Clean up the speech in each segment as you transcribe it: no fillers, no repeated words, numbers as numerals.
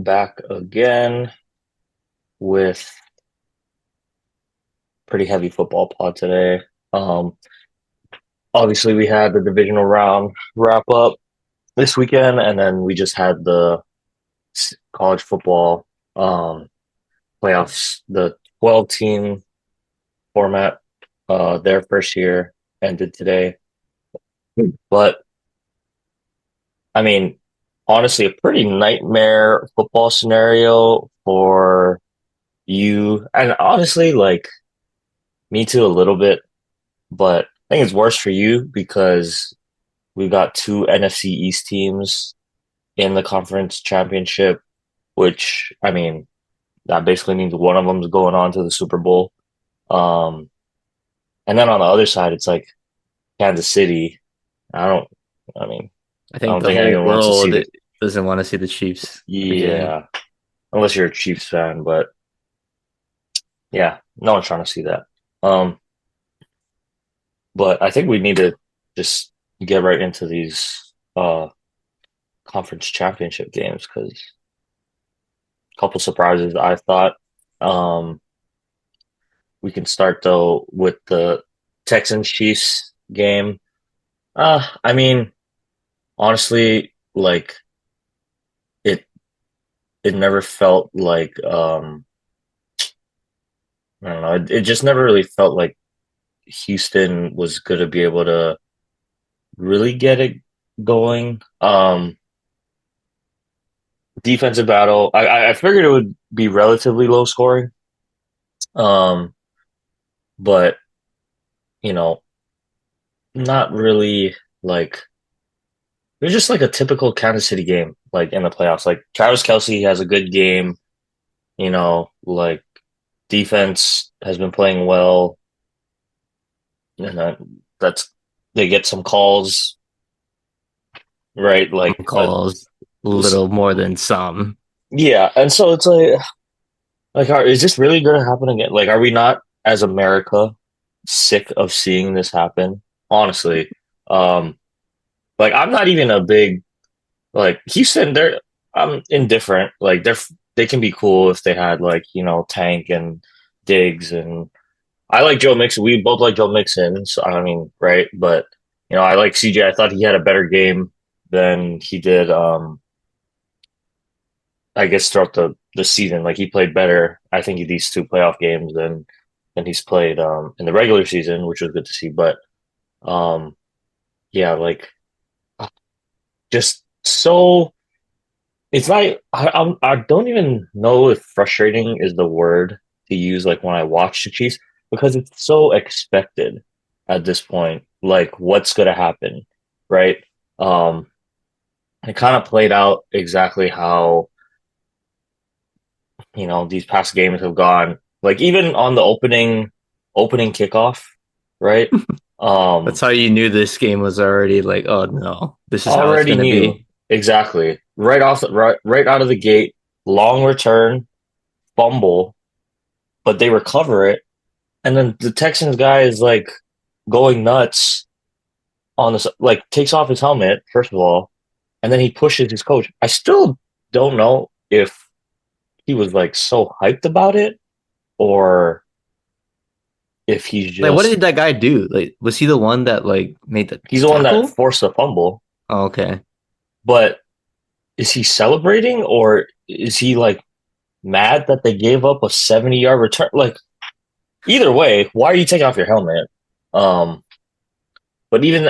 back again with pretty heavy football pod today. Um, Obviously, we had the divisional round wrap up this weekend, and then we just had the college football um, playoffs. The 12 team format, their first year ended today. But I mean, honestly, a pretty nightmare football scenario for you, and honestly, like me too, a little bit. But I think it's worse for you because we've got two NFC East teams in the conference championship, which I mean, that basically means one of them's going on to the Super Bowl. Um, and then on the other side, it's like Kansas City. I don't, I mean, I I think don't the think whole anyone wants to see world the, doesn't want to see the Chiefs again. yeah, unless you're a Chiefs fan, but yeah, no one's trying to see that. Um, but I think we need to just get right into these conference championship games because a couple surprises I thought. Um, we can start though with the Texans Chiefs game. I mean, honestly, like it it never felt like I don't know, it just never really felt like Houston was gonna be able to really get it going. Defensive battle. I figured it would be relatively low scoring. Um, but you know, not really like it was just like a typical Kansas City game, like in the playoffs. Like Travis Kelsey has a good game, like defense has been playing well, and that's they get some calls, right? Some calls a little more than some. Yeah, and so it's is this really going to happen again? Like, are we not, as America, sick of seeing this happen? Honestly, um, like I'm not even a big like Houston. I'm indifferent. Like they can be cool if they had like Tank and Diggs and I like Joe Mixon. We both like Joe Mixon. So I mean, right? But I like CJ. I thought he had a better game than he did. I guess throughout the season, like he played better. I think these two playoff games than he's played in the regular season, which was good to see. But um, yeah, like just so it's not. I don't even know if frustrating is the word to use. Like when I watch the Chiefs because it's so expected at this point. Like what's going to happen, right? Um, it kind of played out exactly how these past games have gone. Like even on the opening kickoff, right? That's Um, how you knew this game was already like, oh no, this is how it's already going to knew be. exactly right out of the gate, long return, fumble, but they recover it, and then the Texans guy is like going nuts on this, like takes off his helmet first of all, and then he pushes his coach. I still don't know if he was like so hyped about it or if he's Like, what just did that guy do? Like, was he the one that like made the he's the one that tackle? forced the fumble, Oh, okay. but is he celebrating or is he like mad that they gave up a 70-yard return? Like either way, why are you taking off your helmet? Um, but even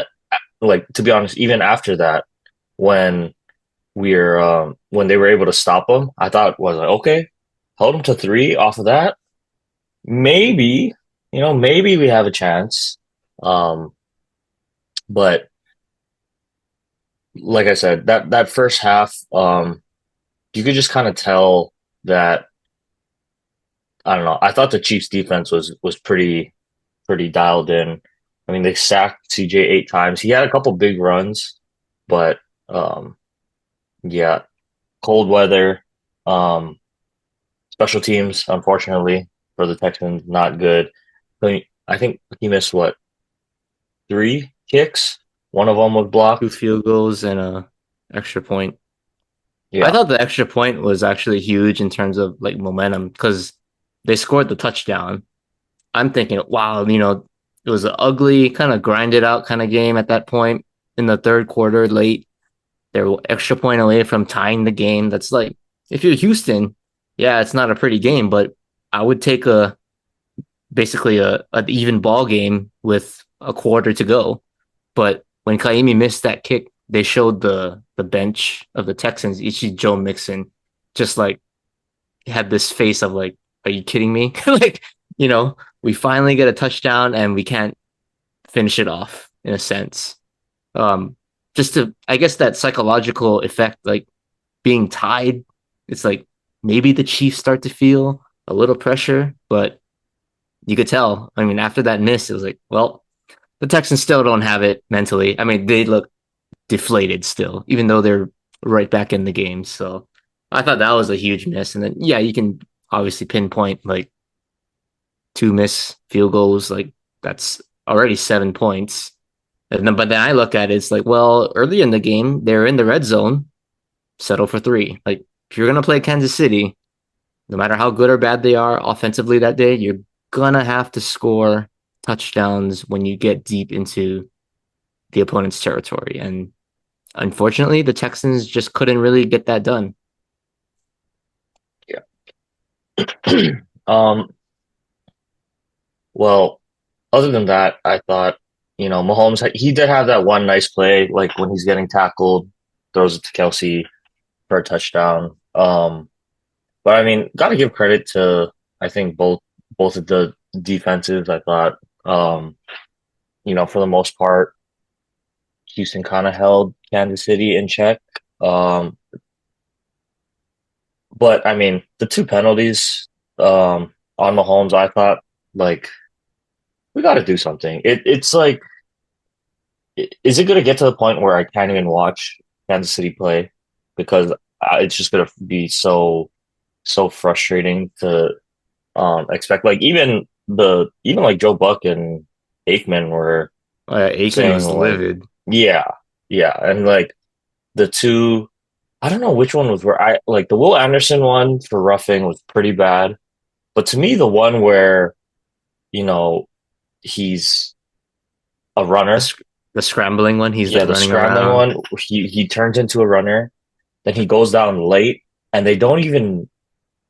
like to be honest, even after that, when when they were able to stop him, I thought was like okay, hold him to three off of that. Maybe maybe we have a chance. Um, but like I said, that first half, you could just kind of tell that I don't know. I thought the Chiefs defense was pretty dialed in. I mean, they sacked CJ 8 times. He had a couple big runs, but um, yeah, cold weather, um, special teams, unfortunately for the Texans, not good. I think he missed what 3 kicks. One of them was Two blocked. field goals and a extra point. I Yeah. thought the extra point was actually huge in terms of like momentum because they scored the touchdown. I'm thinking, wow, it was an ugly, kind of grinded out kind of game at that point in the third quarter, late. They're extra point away from tying the game. That's like, if you're Houston, yeah, it's not a pretty game, but I would take a basically a an even ball game with a quarter to go. But when Kaimi missed that kick, they showed the bench of the Texans. You see Joe Mixon just like had this face of like, are you kidding me? Like, you know, we finally get a touchdown and we can't finish it off in a sense. Um, just to, I guess that psychological effect, like being tied, it's like maybe the Chiefs start to feel a little pressure, but you could tell. I mean, after that miss, it was like, well, the Texans still don't have it mentally. I mean, they look deflated still, even though they're right back in the game. So I thought that was a huge miss. And then, yeah, you can obviously pinpoint like two miss field goals. Like that's already 7 points. But then I look at it, it's like, well, early in the game, they're in the red zone, settle for three. Like if you're going to play Kansas City, no matter how good or bad they are offensively that day, you're going to have to score touchdowns when you get deep into the opponent's territory. And unfortunately, the Texans just couldn't really get that done. Yeah. Um, well, other than that, I thought, Mahomes, he did have that one nice play, like when he's getting tackled, throws it to Kelsey for a touchdown. But I mean, got to give credit to, I think both of the defenses. I thought, um, for the most part, Houston kind of held Kansas City in check. Um, but I mean, the two penalties on Mahomes, I thought like we got to do something. It's like, is it going to get to the point where I can't even watch Kansas City play because it's just going to be so frustrating to expect like even like Joe Buck and Aikman were Aiken saying was like livid. yeah yeah and like the two I don't know which one was where I like the Will Anderson one for roughing was pretty bad, but to me the one where you know he's a The, runner, sc- the scrambling one, he's yeah, like the running scrambling around. one, he turns into a runner, then he goes down late and they don't even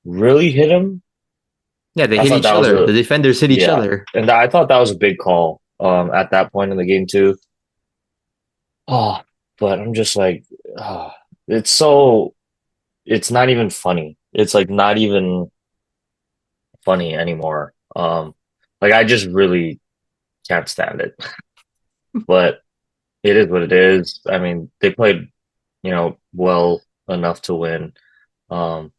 really hit him. Yeah, they I hit thought each that was other. a The defenders hit each yeah, other. and I thought that was a big call at that point in the game too. Oh, but I'm just like, oh, it's so, it's not even funny. It's like not even funny anymore. Like I just really can't stand it. But it is what it is. I mean, they played, well enough to win. Um,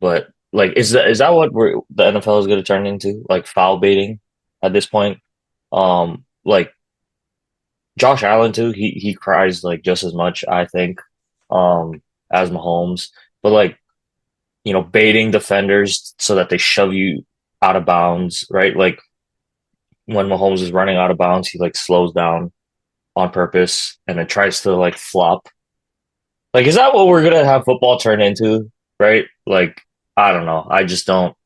but like, is that what the NFL is going to turn into? Like foul baiting at this point? Like Josh Allen too. He cries like just as much, I think, as Mahomes. But like baiting defenders so that they shove you out of bounds, right? Like when Mahomes is running out of bounds, he like slows down on purpose and then tries to like flop. Like, is that what we're gonna have football turn into, right? Like, I don't know. I just don't.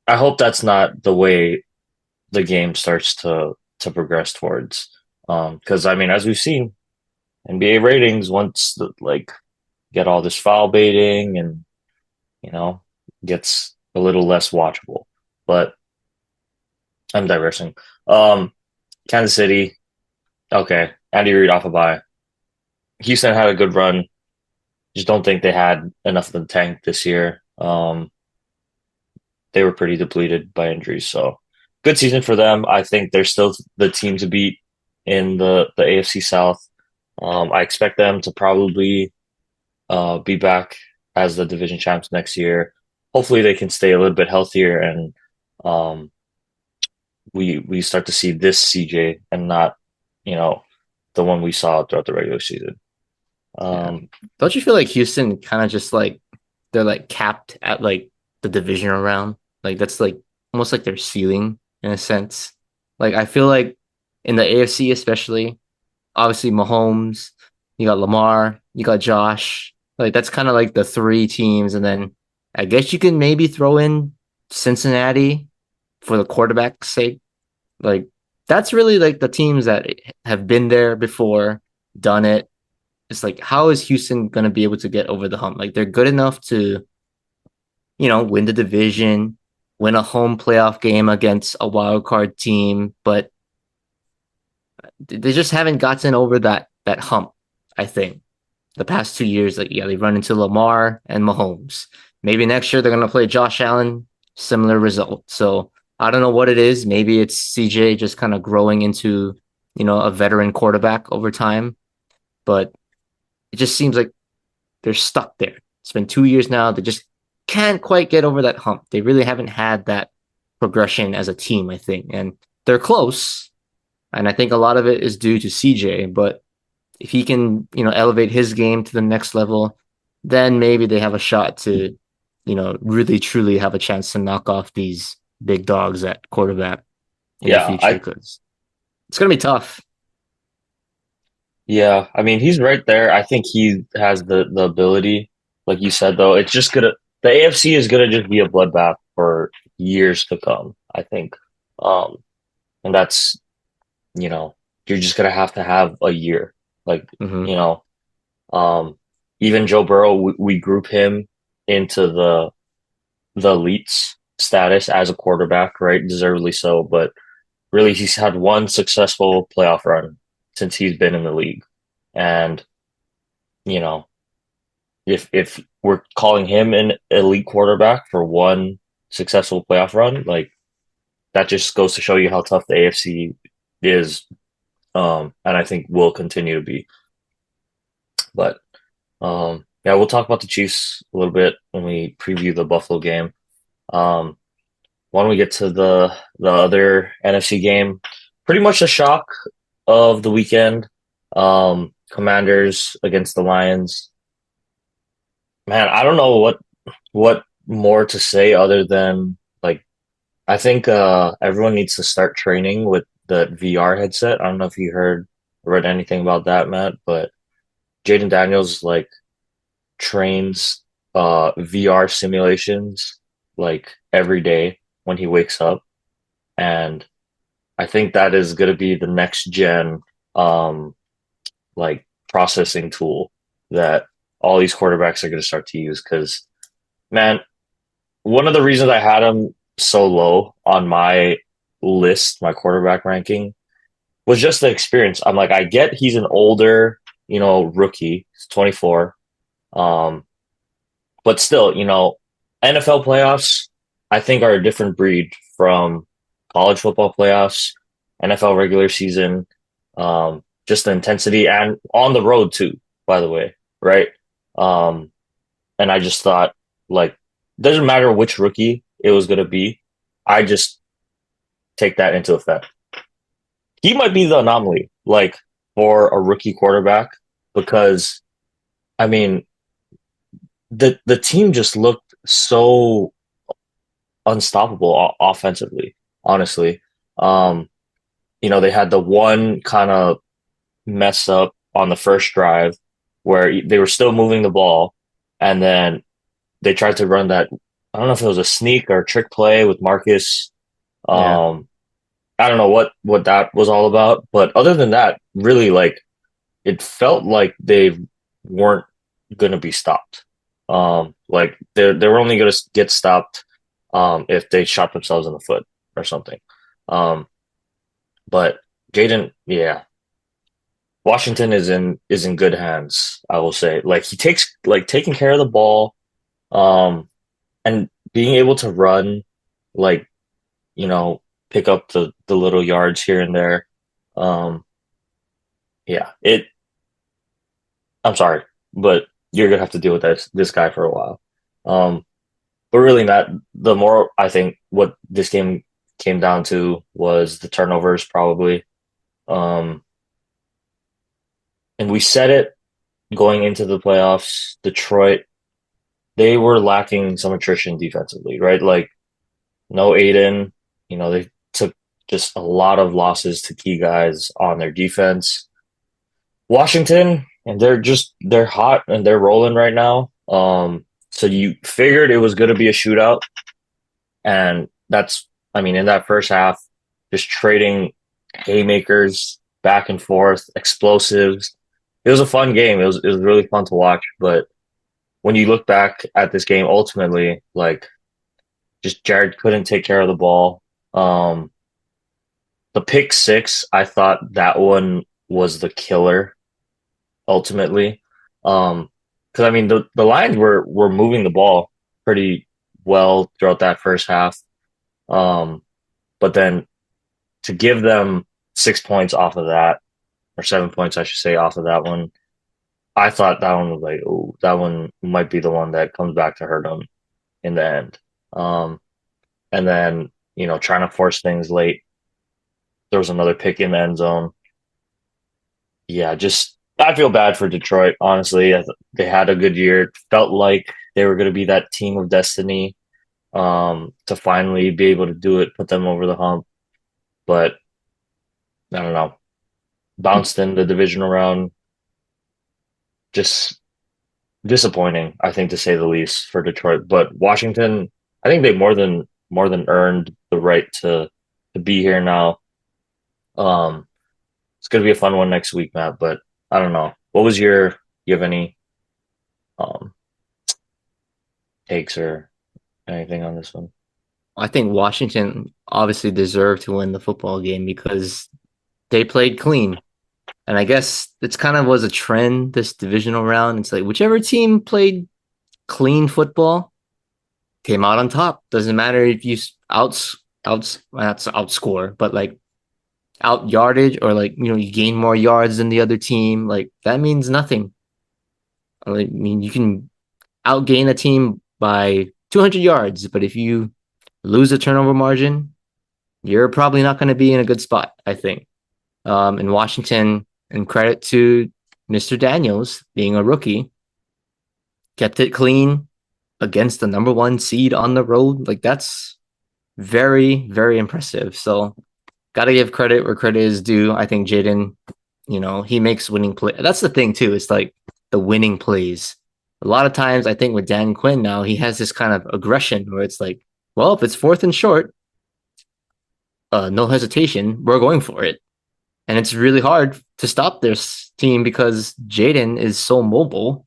I hope that's not the way the game starts to progress towards. Because I mean, as we've seen, NBA ratings once like get all this foul baiting and you know gets a little less watchable. But I'm digressing. Um, Kansas City, okay. Andy Reid off a bye. Houston had a good run. Just don't think they had enough of the tank this year. They were pretty depleted by injuries, so good season for them. I think they're still the team to beat in the AFC South. I expect them to probably be back as the division champs next year. Hopefully, they can stay a little bit healthier and um, we start to see this CJ and not you know the one we saw throughout the regular season. Yeah. Um, Don't you feel like Houston kind of just like they're like capped at like the divisional round? Like that's like almost like their ceiling in a sense. Like I feel like in the AFC especially, obviously Mahomes, you got Lamar, you got Josh. Like that's kind of like the three teams, and then I guess you can maybe throw in Cincinnati for the quarterback's sake. Like that's really like the teams that have been there before, done it. It's like how is Houston going to be able to get over the hump? Like they're good enough to, win the division, win a home playoff game against a wild card team, but they just haven't gotten over that hump, I think. The past 2 years, like yeah, they run into Lamar and Mahomes. Maybe next year they're gonna play Josh Allen, similar result. So I don't know what it is. Maybe it's CJ just kind of growing into, a veteran quarterback over time, but it just seems like they're stuck there. It's been 2 years now. They just can't quite get over that hump. They really haven't had that progression as a team, I think. And they're close. And I think a lot of it is due to CJ, but if he can, elevate his game to the next level, then maybe they have a shot to, really truly have a chance to knock off these big dogs at quarterback in the Yeah, future because it's going to be tough. I mean, he's right there. I think he has the ability, like you said, though. It's just gonna the AFC is gonna just be a bloodbath for years to come. I think, um, and that's you know, you're just gonna have to have a year, like Hmm. you know, um, even Joe Burrow, we group him into the elites status as a quarterback, right? Deservedly so, but really, he's had one successful playoff run since he's been in the league. And, you know, if we're calling him an elite quarterback for one successful playoff run, like that just goes to show you how tough the AFC is. And I think will continue to be. But yeah, we'll talk about the Chiefs a little bit when we preview the Buffalo game. Um, why don't we get to the other NFC game? Pretty much a shock of the weekend. Commanders against the Lions. Man, I don't know what more to say other than like I think everyone needs to start training with the VR headset. I don't know if you heard or read anything about that, Matt, but Jaden Daniels like trains VR simulations like every day when he wakes up, and I think that is going to be the next gen um like processing tool that all these quarterbacks are going to start to use because man, one of the reasons I had him so low on my list, my quarterback ranking, was just the experience. I'm like, I get he's an older, rookie. He's 24. Um, but still, NFL playoffs, I think are a different breed from college football playoffs, NFL regular season, just the intensity and on the road too, by the way, right? Um, and I just thought, like, doesn't matter which rookie it was going to be. I just take that into effect. He might be the anomaly, like, for a rookie quarterback, because, I mean, the team just looked so unstoppable offensively, honestly. Um, they had the one kind of mess up on the first drive where they were still moving the ball, and then they tried to run that. I don't know if it was a sneak or a trick play with Marcus. Yeah. Um, I don't know what that was all about, but other than that, really like it felt like they weren't going to be stopped. Like they were only going to get stopped if they shot themselves in the foot or something. Um, but Jaden, yeah, Washington is in good hands. I will say, like he takes like taking care of the ball, um, and being able to run, like you know, pick up the little yards here and there. Um, yeah, it. I'm sorry, but you're gonna have to deal with this guy for a while. Um, but really, Matt, the more I think what this game came down to was the turnovers, probably. Um, and we said it going into the playoffs. Detroit, they were lacking some attrition defensively, right? Like no Aiden, they took just a lot of losses to key guys on their defense. Washington. and they're hot and they're rolling right now. So you figured it was going to be a shootout, and that's I mean in that first half, just trading haymakers back and forth, explosives. It was a fun game. It was really fun to watch. But when you look back at this game, ultimately, like just Jared couldn't take care of the ball. Um, the pick six, I thought that one was the killer ultimately. Because I mean the Lions were moving the ball pretty well throughout that first half. Um, but then to give them 6 points off of that, or 7 points, I should say, off of that one, I thought that one was like, oh, that one might be the one that comes back to hurt them in the end. Um, and then trying to force things late. There was another pick in the end zone. Yeah, just I feel bad for Detroit. Honestly, they had a good year. It felt like they were going to be that team of destiny, to finally be able to do it, put them over the hump. But I don't know, bounced in the divisional round. Just disappointing, I think, to say the least, for Detroit. But Washington, I think they more than earned the right to be here now. Um, it's going to be a fun one next week, Matt. But I don't know. What was your? You have any um takes or anything on this one? I think Washington obviously deserved to win the football game because they played clean. And I guess it's kind of was a trend this divisional round. It's like whichever team played clean football came out on top. Doesn't matter if you outs that's outscore, but like out yardage or like you gain more yards than the other team. Like that means nothing. I mean you can outgain a team by 200 yards, but if you lose a turnover margin, you're probably not going to be in a good spot, I think. In Washington, and credit to Mr. Daniels being a rookie, kept it clean against the number one seed on the road. Like that's very, very impressive. So got to give credit where credit is due. I think Jaden, he makes winning play. That's the thing too. It's like the winning plays. A lot of times, I think with Dan Quinn now, he has this kind of aggression where it's like, well, if it's fourth and short, no hesitation, we're going for it. And it's really hard to stop this team because Jaden is so mobile,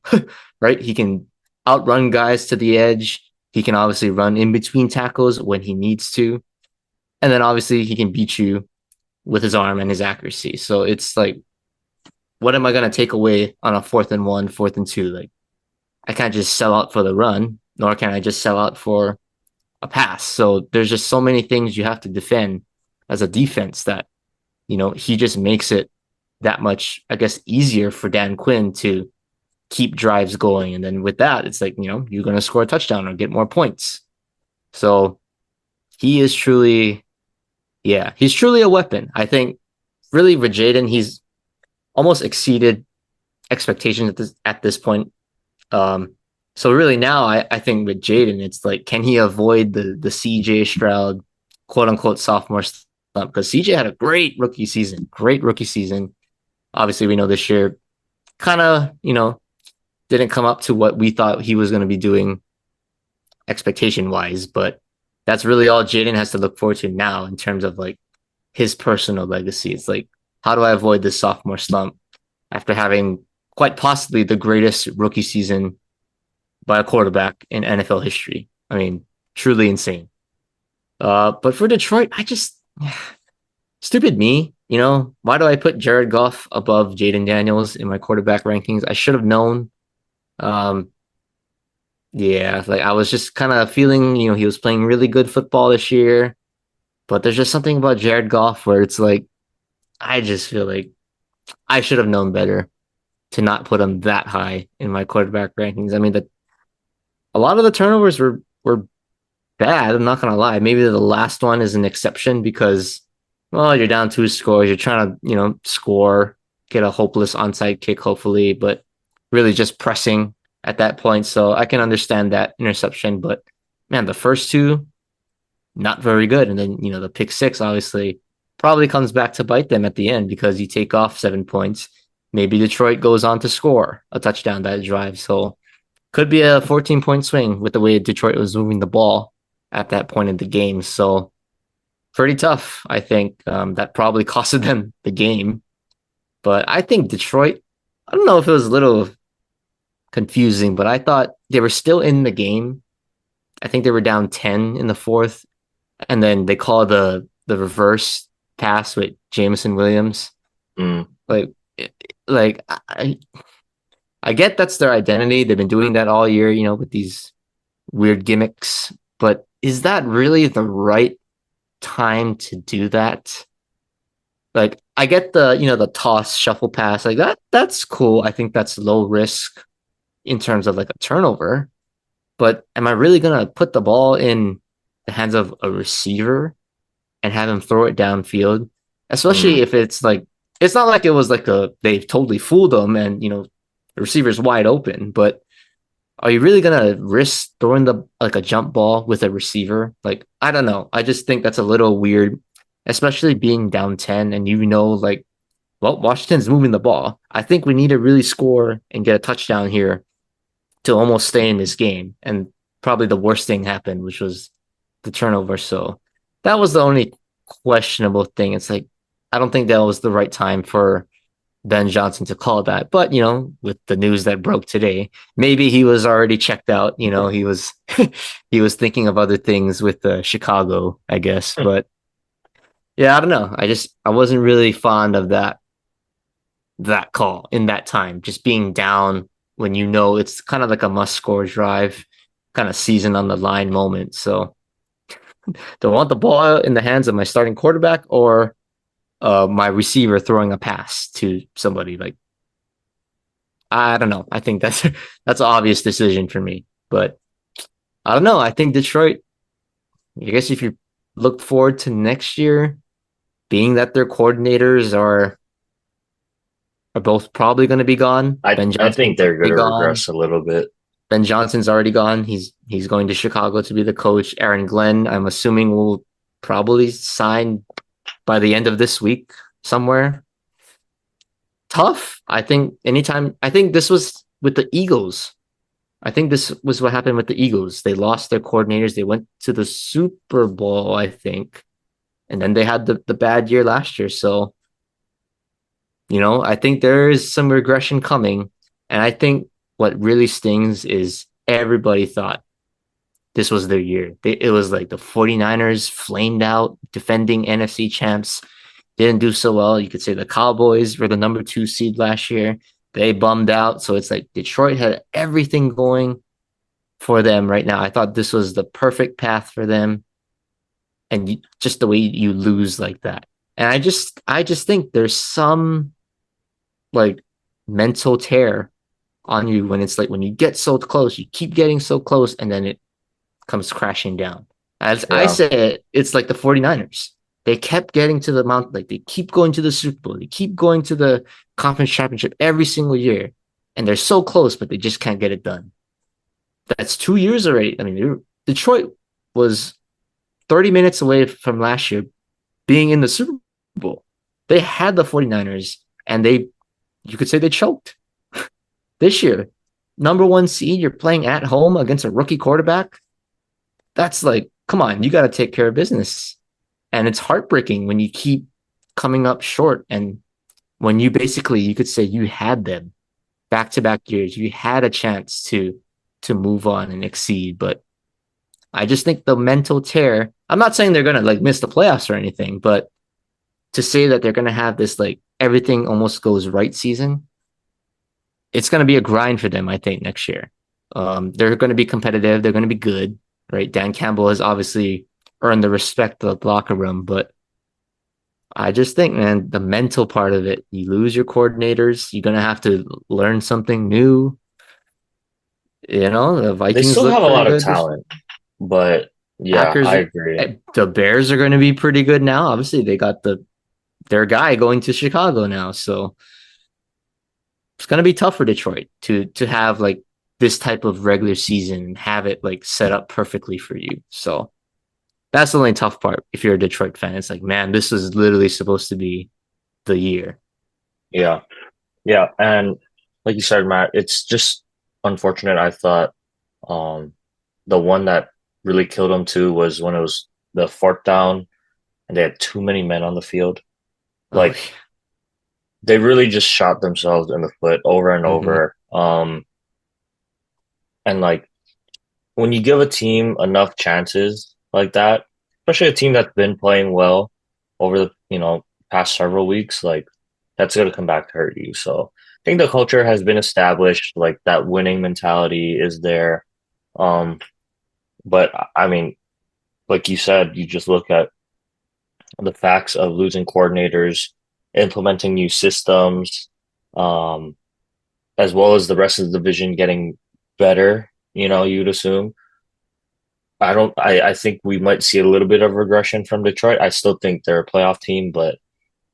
right? He can outrun guys to the edge. He can obviously run in between tackles when he needs to. And then obviously he can beat you with his arm and his accuracy. So it's like, what am I going to take away on a fourth and one, fourth and two? Like, I can't just sell out for the run, nor can I just sell out for a pass. So there's just so many things you have to defend as a defense that he just makes it that much, I guess, easier for Dan Quinn to keep drives going. And then with that, it's like, you're going to score a touchdown or get more points. So he is truly, yeah, he's truly a weapon. I think really with Jaden, he's almost exceeded expectations at this point. So really now I think with Jaden, it's like, can he avoid the CJ Stroud quote unquote sophomore slump? Because CJ had a great rookie season. Obviously, we know this year kind of, didn't come up to what we thought he was going to be doing expectation wise, but that's really all Jaden has to look forward to now in terms of like his personal legacy. It's like, how do I avoid this sophomore slump after having quite possibly the greatest rookie season by a quarterback in NFL history? I mean, truly insane. But for Detroit, I just stupid me. Why do I put Jared Goff above Jaden Daniels in my quarterback rankings? I should have known. Um, yeah, like I was just kind of feeling, he was playing really good football this year, but there's just something about Jared Goff where it's like, I just feel like I should have known better to not put him that high in my quarterback rankings. I mean, a lot of the turnovers were bad. I'm not gonna lie. Maybe the last one is an exception because, well, you're down two scores. You're trying to, score, get a hopeless onside kick, hopefully, but really just pressing at that point. So I can understand that interception, but man, the first two, not very good. And then, the pick six obviously probably comes back to bite them at the end because you take off 7 points. maybe Detroit goes on to score a touchdown that drive. So could be a 14-point swing with the way Detroit was moving the ball at that point in the game. So pretty tough, I think. That probably costed them the game. But I think Detroit, I don't know if it was a little confusing, but I thought they were still in the game. I think they were down 10 in the fourth, and then they call the reverse pass with Jameson Williams. Mm. Like, like I get that's their identity. They've been doing that all year, with these weird gimmicks. But is that really the right time to do that? Like, I get the toss shuffle pass like that. That's cool. I think that's low risk in terms of like a turnover. But am I really gonna put the ball in the hands of a receiver and have him throw it downfield? Mm. Especially if it's not like it was like they totally fooled them and the receiver's wide open, but are you really gonna risk throwing the like a jump ball with a receiver? Like, I don't know. I just think that's a little weird, especially being down 10 and like, well, Washington's moving the ball. I think we need to really score and get a touchdown here to almost stay in this game. And probably the worst thing happened, which was the turnover. So that was the only questionable thing. It's like I don't think that was the right time for Ben Johnson to call that. But with the news that broke today, maybe he was already checked out. He was he was thinking of other things with Chicago, I guess. But yeah, I don't know. I wasn't really fond of that call in that time, just being down when it's kind of like a must score drive, kind of season on the line moment. So do I want the ball in the hands of my starting quarterback or my receiver throwing a pass to somebody? Like, I don't know. I think that's an obvious decision for me. But I don't know. I think Detroit, I guess if you look forward to next year, being that their coordinators are both probably going to be gone. Ben I think Johnson's they're going already to gone. regress a little bit. Ben Johnson's already gone. He's going to Chicago to be the coach. Aaron Glenn, I'm assuming, will probably sign by the end of this week somewhere. Tough. I think this was with the Eagles. I think this was what happened with the Eagles. They lost their coordinators. They went to the Super Bowl, I think. And then they had the bad year last year. So, I think there is some regression coming. And I think what really stings is everybody thought this was their year. It was like the 49ers flamed out, defending NFC champs, didn't do so well. You could say the Cowboys were the number 2 seed last year. They bummed out. So it's like Detroit had everything going for them right now. I thought this was the perfect path for them. And just the way you lose like that. And I just think there's some like mental tear on you when it's like when you get so close, you keep getting so close, and then it comes crashing down. As I Yeah. say it, it's like the 49ers. They kept getting to the mount, like they keep going to the Super Bowl. They keep going to the conference championship every single year. And they're so close, but they just can't get it done. That's 2 years already. I mean, Detroit was 30 minutes away from last year being in the Super Bowl. They had the 49ers and you could say they choked this year. Number 1 seed, you're playing at home against a rookie quarterback. That's like, come on, you got to take care of business. And it's heartbreaking when you keep coming up short. And when you could say you had them back to back years, you had a chance to move on and exceed. But I just think the mental tear, I'm not saying they're going to like miss the playoffs or anything, but to say that they're going to have this like everything almost goes right season, it's going to be a grind for them, I think, next year. They're going to be competitive. They're going to be good, right? Dan Campbell has obviously earned the respect of the locker room, but I just think, man, the mental part of it, you lose your coordinators, you're going to have to learn something new. The They Vikings still look have a pretty lot of good. talent, but yeah, Packers, I agree. the Bears are going to be pretty good now. Obviously, they got their guy going to Chicago now, so it's going to be tough for Detroit to have like this type of regular season and have it like set up perfectly for you. So that's the only tough part if you're a Detroit fan. It's like, man, this is literally supposed to be the year. Yeah. Yeah, and like you said, Matt, it's just unfortunate. I thought um the one that really killed him too was when it was the fourth down and they had too many men on the field. Oh, Like they really just shot themselves in the foot over and yeah. over. And like when you give a team enough chances like that, especially a team that's been playing well over the, past several weeks, like that's going to come back to hurt you. So I think the culture has been established, like that winning mentality is there. Um, but I mean, like you said, you just look at the facts of losing coordinators, implementing new systems, um, as well as the rest of the division getting better, you'd assume. I think we might see a little bit of regression from Detroit. I still think they're a playoff team, but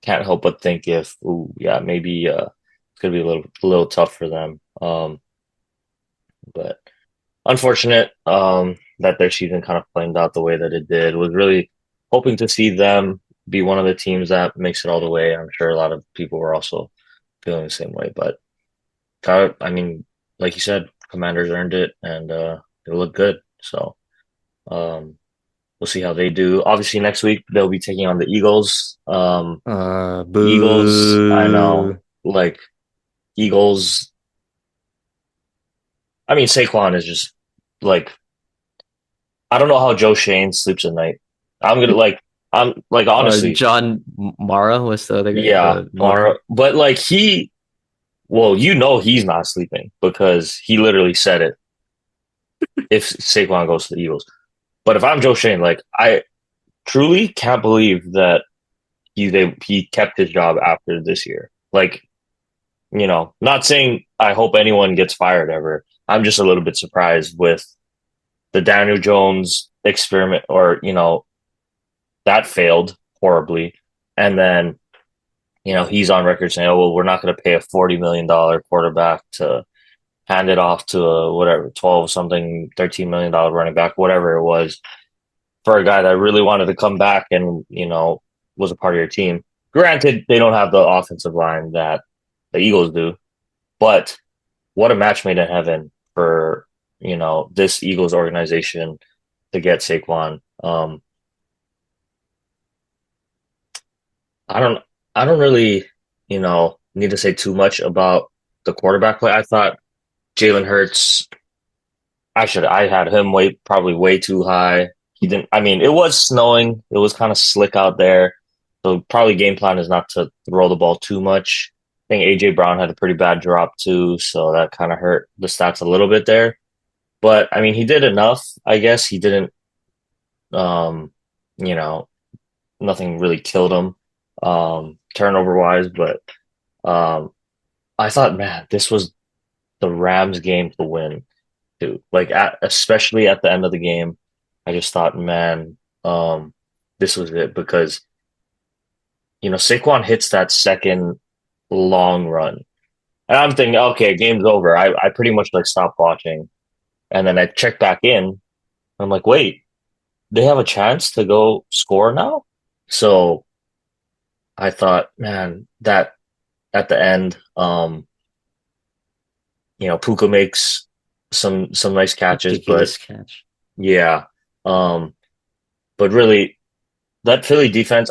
can't help but think if, ooh, yeah, maybe it's gonna be a little tough for them. But unfortunate that their season kind of flamed out the way that it did. Was really hoping to see them be one of the teams that makes it all the way. I'm sure a lot of people were also feeling the same way, but I mean, like you said, Commanders earned it and they look good. So um, we'll see how they do. Obviously, next week they'll be taking on the Eagles. Eagles, I know, Boo. like Eagles. I mean, Saquon is just like I don't know how Joe Shane sleeps at night. I'm like honestly, John Mara was the other guy, yeah, the corner. Mara, but like well, he's not sleeping because he literally said it if Saquon goes to the Eagles. But if I'm Joe Shane, like I truly can't believe that he kept his job after this year. Like, not saying I hope anyone gets fired ever. I'm just a little bit surprised with the Daniel Jones experiment or, that failed horribly. And then, he's on record saying, oh, well, we're not going to pay a $40 million quarterback to hand it off to a whatever, 12 something, $13 million running back, whatever it was, for a guy that really wanted to come back and, was a part of your team. Granted, they don't have the offensive line that the Eagles do, but what a match made in heaven for, this Eagles organization to get Saquon. I don't I don't really, need to say too much about the quarterback play. I thought Jalen Hurts, I had him probably way too high. He didn't, I mean, it was snowing. It was kind of slick out there. So probably game plan is not to throw the ball too much. I think AJ Brown had a pretty bad drop too, so that kind of hurt the stats a little bit there. But I mean, he did enough. I guess he didn't, um, you know, nothing really killed him, turnover wise. But um, I thought, man, this was the Rams game to win too. Like especially at the end of the game, I just thought, man, this was it because Saquon hits that second long run, and I'm thinking, okay, game's over. I pretty much like stopped watching, and then I checked back in. I'm like, wait, they have a chance to go score now. So I thought, man, that at the end, Puka makes some nice catches, but Ridiculous catch. yeah, um, but really that Philly defense,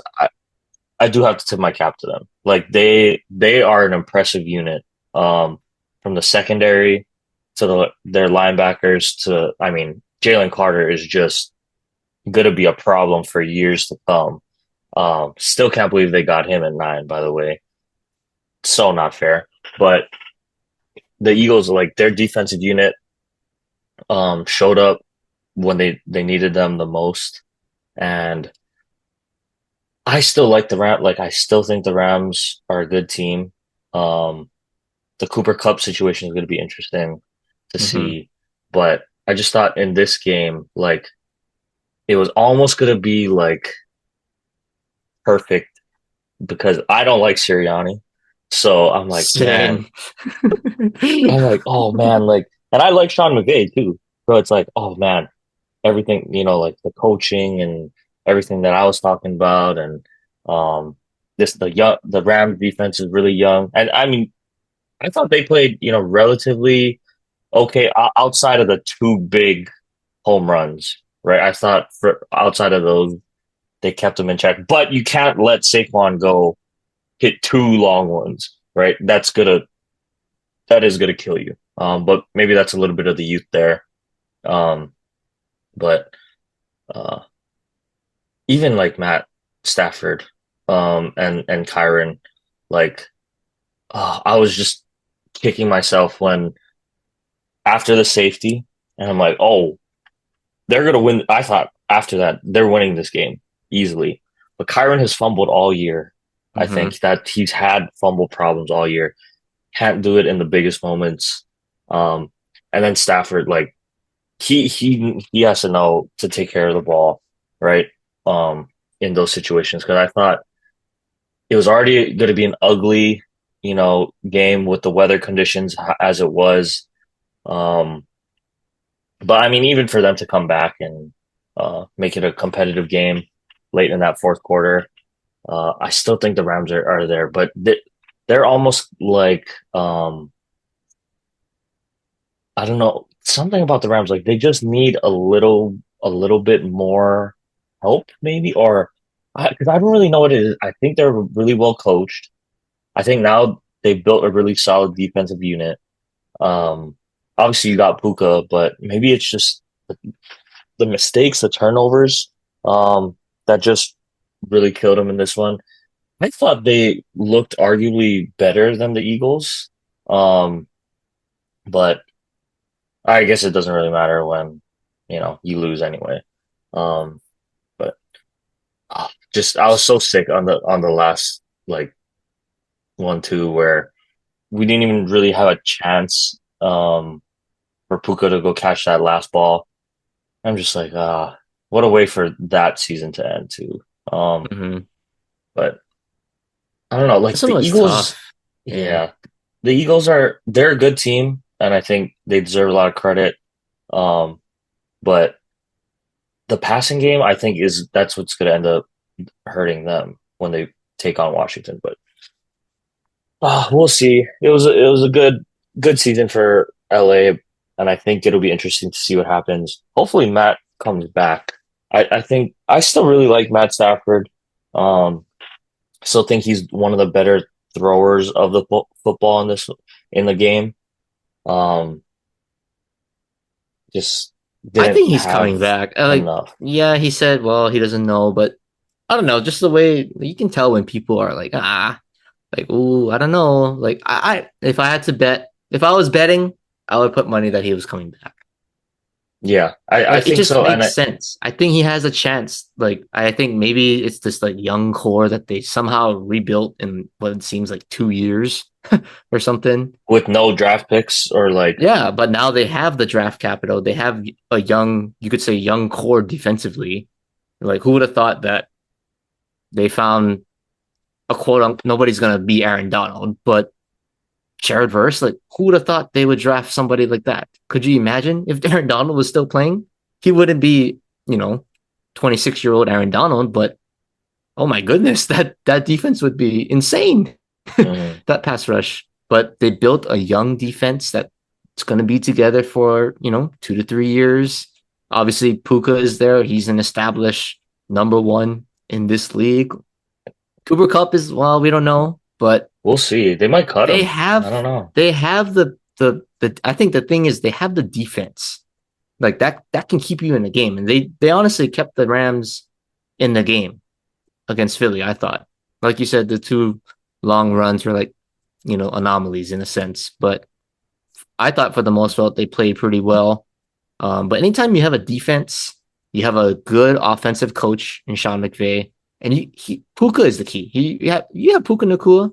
I do have to tip my cap to them. Like they are an impressive unit. From the secondary to their linebackers to, I mean, Jalen Carter is just going to be a problem for years to come. Still can't believe they got him at 9, by the way. So not fair. But the Eagles, like their defensive unit, showed up when they needed them the most. And I still like the Ram. Like I still think the Rams are a good team. Um, the Cooper Cup situation is going to be interesting to Hmm. see. But I just thought in this game, like it was almost going to be like perfect because I don't like Sirianni. So Same. I'm like, oh man, like, and I like Sean McVay too. So it's like, oh man, everything, like the coaching and everything that I was talking about, and um, the Rams defense is really young, and I mean, I thought they played, relatively okay outside of the two big home runs, right? I thought for outside of those, they kept them in check. But you can't let Saquon go hit two long ones, right? That is gonna kill you. But maybe that's a little bit of the youth there. Um, but uh, even like Matt Stafford, and Kyron, like, I was just kicking myself when after the safety, and I'm like, oh, they're gonna win. I thought after that they're winning this game easily, but Kyron has fumbled all year. I Mm-hmm. think that he's had fumble problems all year. Can't do it in the biggest moments. Um, and then Stafford, like he has to know to take care of the ball, right? Um, in those situations, because I thought it was already going to be an ugly, game with the weather conditions as it was. Um, but I mean, even for them to come back and make it a competitive game late in that fourth quarter, I still think the Rams are there, but they're almost like I don't know, something about the Rams, like they just need a little bit more help, maybe, or because I don't really know what it is. I think they're really well coached. I think now they've built a really solid defensive unit. Um, Obviously you got Puka, but maybe it's just the mistakes, the turnovers, that just really killed them in this one. I thought they looked arguably better than the Eagles, um, but I guess it doesn't really matter when you lose anyway. Um, but just I was so sick on the last like 1-2 where we didn't even really have a chance for Puka to go catch that last ball. I'm just like, what a way for that season to end too. Um, Mm-hmm. but I don't know, like This one the was Eagles, tough. Yeah. yeah, the Eagles they're a good team, and I think they deserve a lot of credit. Um, but the passing game, I think, is that's what's going to end up hurting them when they take on Washington. But we'll see. It was a good season for LA, and I think it'll be interesting to see what happens. Hopefully, Matt comes back. I think I still really like Matt Stafford. Um, Still think he's one of the better throwers of the football in the game. Um, just I didn't think he's have coming back. enough. Yeah, he said, well, he doesn't know, but I don't know. Just the way you can tell when people are like, ooh, I don't know. Like, if I had to bet, if I was betting, I would put money that he was coming back. Yeah, I Like, it think just so. And makes sense. I think he has a chance. Like, I think maybe it's this like young core that they somehow rebuilt in what it seems like 2 years or something. with no draft picks or like, Yeah, but now they have the draft capital. They have a young, you could say, young core defensively. Like, who would have thought that they found a quote unquote, nobody's going to be Aaron Donald, but Jared Verse, like, who would have thought they would draft somebody like that? Could you imagine if Aaron Donald was still playing? He wouldn't be, you know, 26-year-old Aaron Donald, but oh my goodness, that defense would be insane. mm, That pass rush. But they built a young defense that's going to be together for, 2 to 3 years. Obviously, Puka is there. He's an established number one in this league. Cooper Cup is, well, we don't know, but we'll see. They might cut they him. I have don't know. they have the I think the thing is they have the defense. Like that can keep you in the game. And they honestly kept the Rams in the game against Philly, I thought. Like you said, the two long runs were like, anomalies in a sense. But I thought for the most part they played pretty well. But anytime you have a defense, you have a good offensive coach in Sean McVay, and Puka is the key. You have Puka Nakua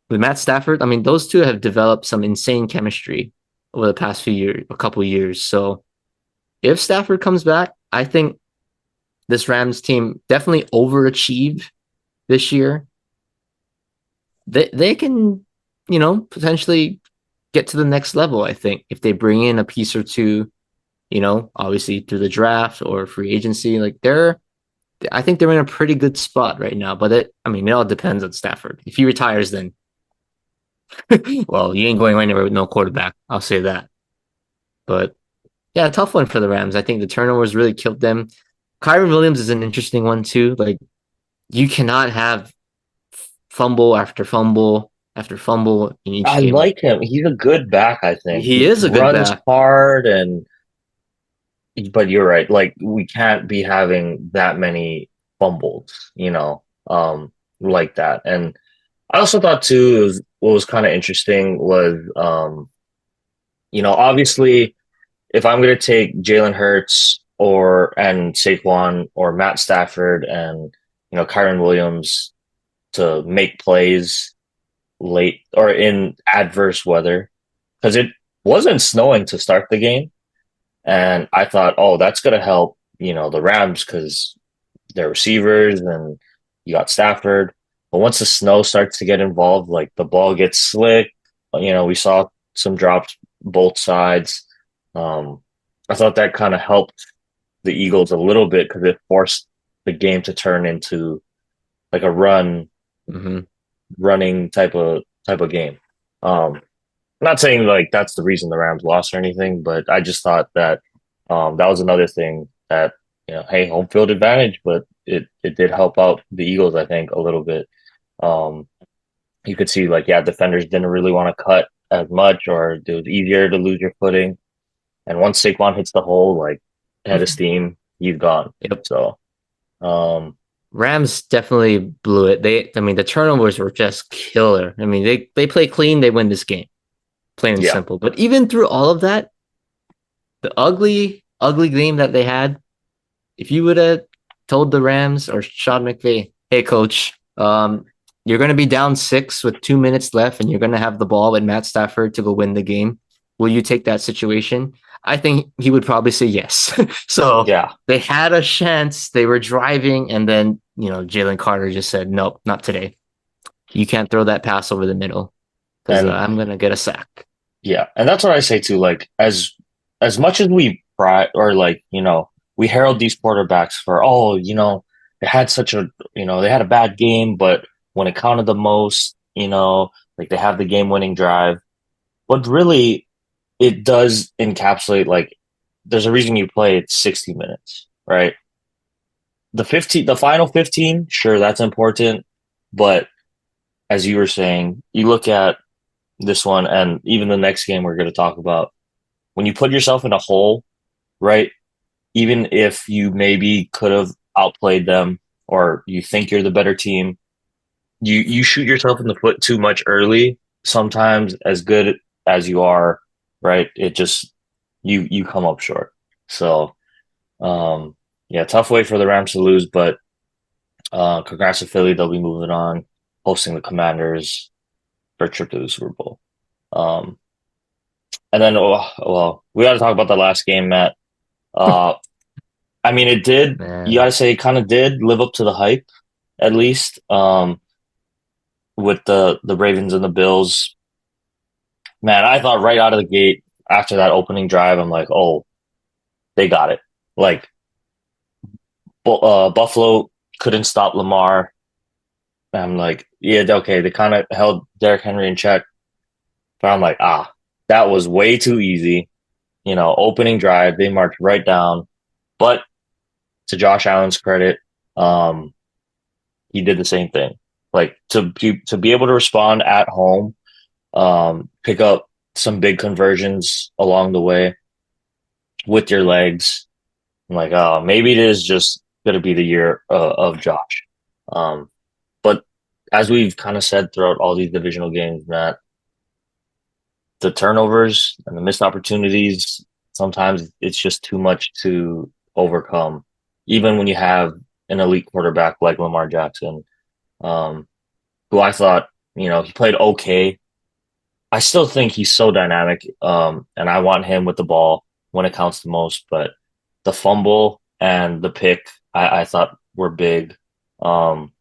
with Matt Stafford. I mean, those two have developed some insane chemistry over the past few years, a couple of years. So if Stafford comes back, I think this Rams team definitely overachieve this year. They can, potentially get to the next level. I think if they bring in a piece or two, obviously through the draft or free agency, like I think they're in a pretty good spot right now. But I mean, it all depends on Stafford. If he retires, then Well, you ain't going anywhere with no quarterback. I'll say that. But yeah, tough one for the Rams. I think the turnovers really killed them. Kyron Williams is an interesting one too. Like you cannot have fumble after fumble after fumble in each I game. Like like him. He's a good back, I think. he He is a good runs back. hard and but you're right. Like we can't be having that many fumbles, like that. And I also thought too, what was kind of interesting was, obviously if I'm going to take Jalen Hurts and Saquon or Matt Stafford and, Kyron Williams to make plays late or in adverse weather, because it wasn't snowing to start the game. And I thought, oh, that's going to help, the Rams because their receivers and you got Stafford. But once the snow starts to get involved, like the ball gets slick, we saw some drops both sides. Um, I thought that kind of helped the Eagles a little bit because it forced the game to turn into like a Mm-hmm. running type of game. Um, not saying like that's the reason the Rams lost or anything, but I just thought that that was another thing that hey, home field advantage, but it did help out the Eagles, I think, a little bit. Um, you could see like yeah, defenders didn't really want to cut as much, or it was easier to lose your footing. And once Saquon hits the hole, like head of steam, he's gone. Yep. So um, Rams definitely blew it. I mean, the turnovers were just killer. I mean, they play clean, they win this game, plain and yeah, simple. But even through all of that, the ugly game that they had, if you would have told the Rams or Sean McVay, hey coach, you're going to be down 6 with 2 minutes left, and you're going to have the ball with Matt Stafford to go win the game. Will you take that situation? I think he would probably say yes. So yeah, they had a chance. They were driving, and then Jalen Carter just said, "Nope, not today. You can't throw that pass over the middle because and I'm going to get a sack." yeah, and that's what I say too. Like as much as we pride or like we herald these quarterbacks for they had they had a bad game, but when it counted the most, like they have the game winning drive. But really, it does encapsulate like there's a reason you play it 60 minutes, right? The final 15, sure, that's important, but as you were saying, you look at this one and even the next game we're going to talk about. When you put yourself in a hole, right? Even if you maybe could have outplayed them or you think you're the better team, you shoot yourself in the foot too much early. Sometimes as good as you are, right? It just you come up short. So yeah, tough way for the Rams to lose, but congrats to Philly. They'll be moving on, hosting the Commanders for a trip to the Super Bowl. Um, and then, well, we got to talk about the last game, Matt. Uh, I mean, it did. You got Man, to say, it kind of did live up to the hype, at least. With the Ravens and the Bills, man, I thought right out of the gate after that opening drive, I'm like, oh, they got it. Like, Buffalo couldn't stop Lamar. I'm like, yeah, okay, they kind of held Derrick Henry in check, but I'm like, that was way too easy. Opening drive, they marched right down. But to Josh Allen's credit, um, he did the same thing. Like to be able to respond at home, pick up some big conversions along the way with your legs. I'm like, oh, maybe it is just going to be the year of Josh. Um, but as we've kind of said throughout all these divisional games, Matt, the turnovers and the missed opportunities, sometimes it's just too much to overcome, even when you have an elite quarterback like Lamar Jackson, um, who I thought, he played okay. I still think he's so dynamic, and I want him with the ball when it counts the most. But the fumble and the pick, I thought were big. Um,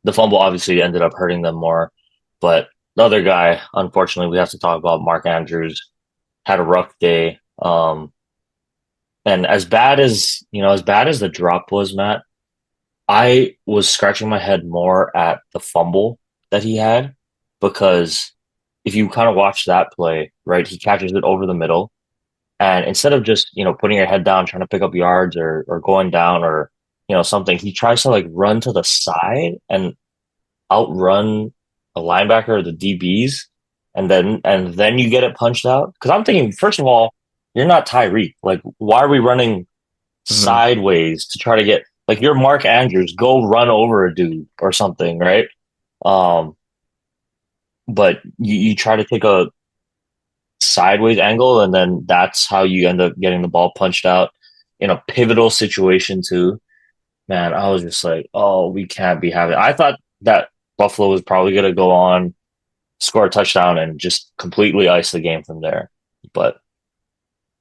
the fumble obviously ended up hurting them more, but the other guy, unfortunately, we have to talk about Mark Andrews. Had a rough day. And as bad as the drop was, Matt, I was scratching my head more at the fumble that he had. because if you kind of watch that play, right, he catches it over the middle. And instead of just, putting your head down, trying to pick up yards or going down or, something, he tries to like run to the side and outrun a linebacker or the DBs. And then you get it punched out. Cause I'm thinking, first of all, you're not Tyreek. Like, why are we running Mm-hmm. sideways to try to get like you're Mark Andrews, go run over a dude or something, right? Um, but you try to take a sideways angle, and then that's how you end up getting the ball punched out in a pivotal situation too. Man, I was just like, oh, we can't be having. I thought that Buffalo was probably gonna go on, score a touchdown, and just completely ice the game from there. But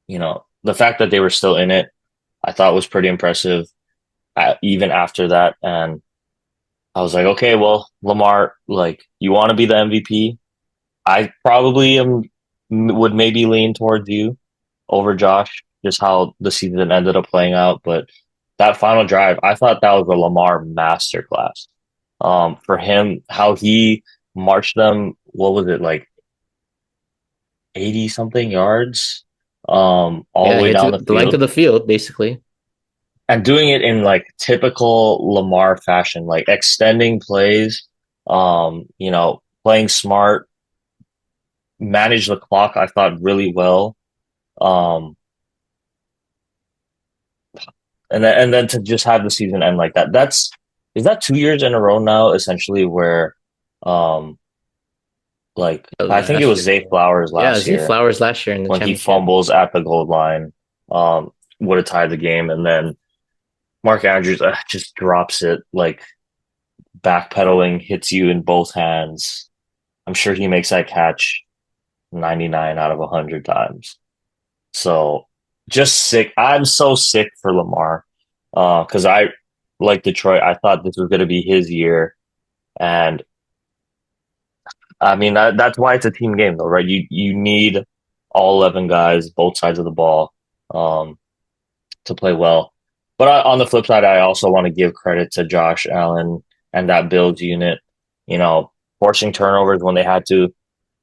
the fact that they were still in it, I thought was pretty impressive. Even after that, and I was like, okay, well, Lamar, like, you want to be the MVP? I probably would maybe lean towards you over Josh, just how the season ended up playing out. But that final drive, I thought that was a Lamar masterclass. For him, how he marched them, what was it, like 80 something yards, all the Yeah, way he down the took the length of field, the field, basically. and doing it in like typical Lamar fashion, like extending plays, playing smart, manage the clock, I thought really well. Um, and then to just have the season end like that. Is that 2 years in a row now, essentially, where um like I think it Last was year. Zay Flowers Yeah, last Z year Flowers last year in the when he championship. fumbles at the goal line, would have tied the game, and then Mark Andrews just drops it like backpedaling, hits you in both hands. I'm sure he makes that catch 99 out of 100 times. So just sick. I'm so sick for Lamar. Because I like Detroit. I thought this was going to be his year, and I mean that's why it's a team game, though, right? You need all 11 guys, both sides of the ball, um, to play well. But on the flip side, I also want to give credit to Josh Allen and that Bills unit. You know, forcing turnovers when they had to.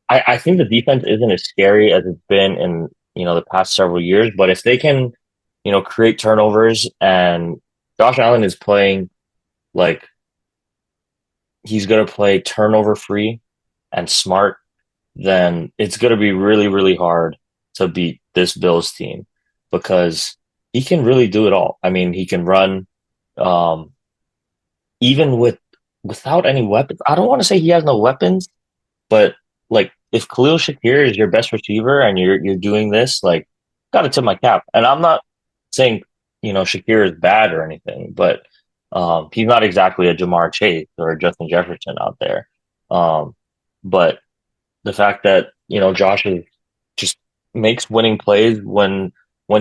I think the defense isn't as scary as it's been in the past several years. But if they can, create turnovers, and Josh Allen is playing like he's going to play turnover free and smart, then it's going to be really, really hard to beat this Bills team because he can really do it all. I mean, he can run, um, even without any weapons. I don't want to say he has no weapons, but like if Khalil Shakir is your best receiver and you're doing this, like, gotta tip my cap. And I'm not saying Shakir is bad or anything, but he's not exactly a Jamar Chase or a Justin Jefferson out there. Um, but the fact that Josh is just makes winning plays when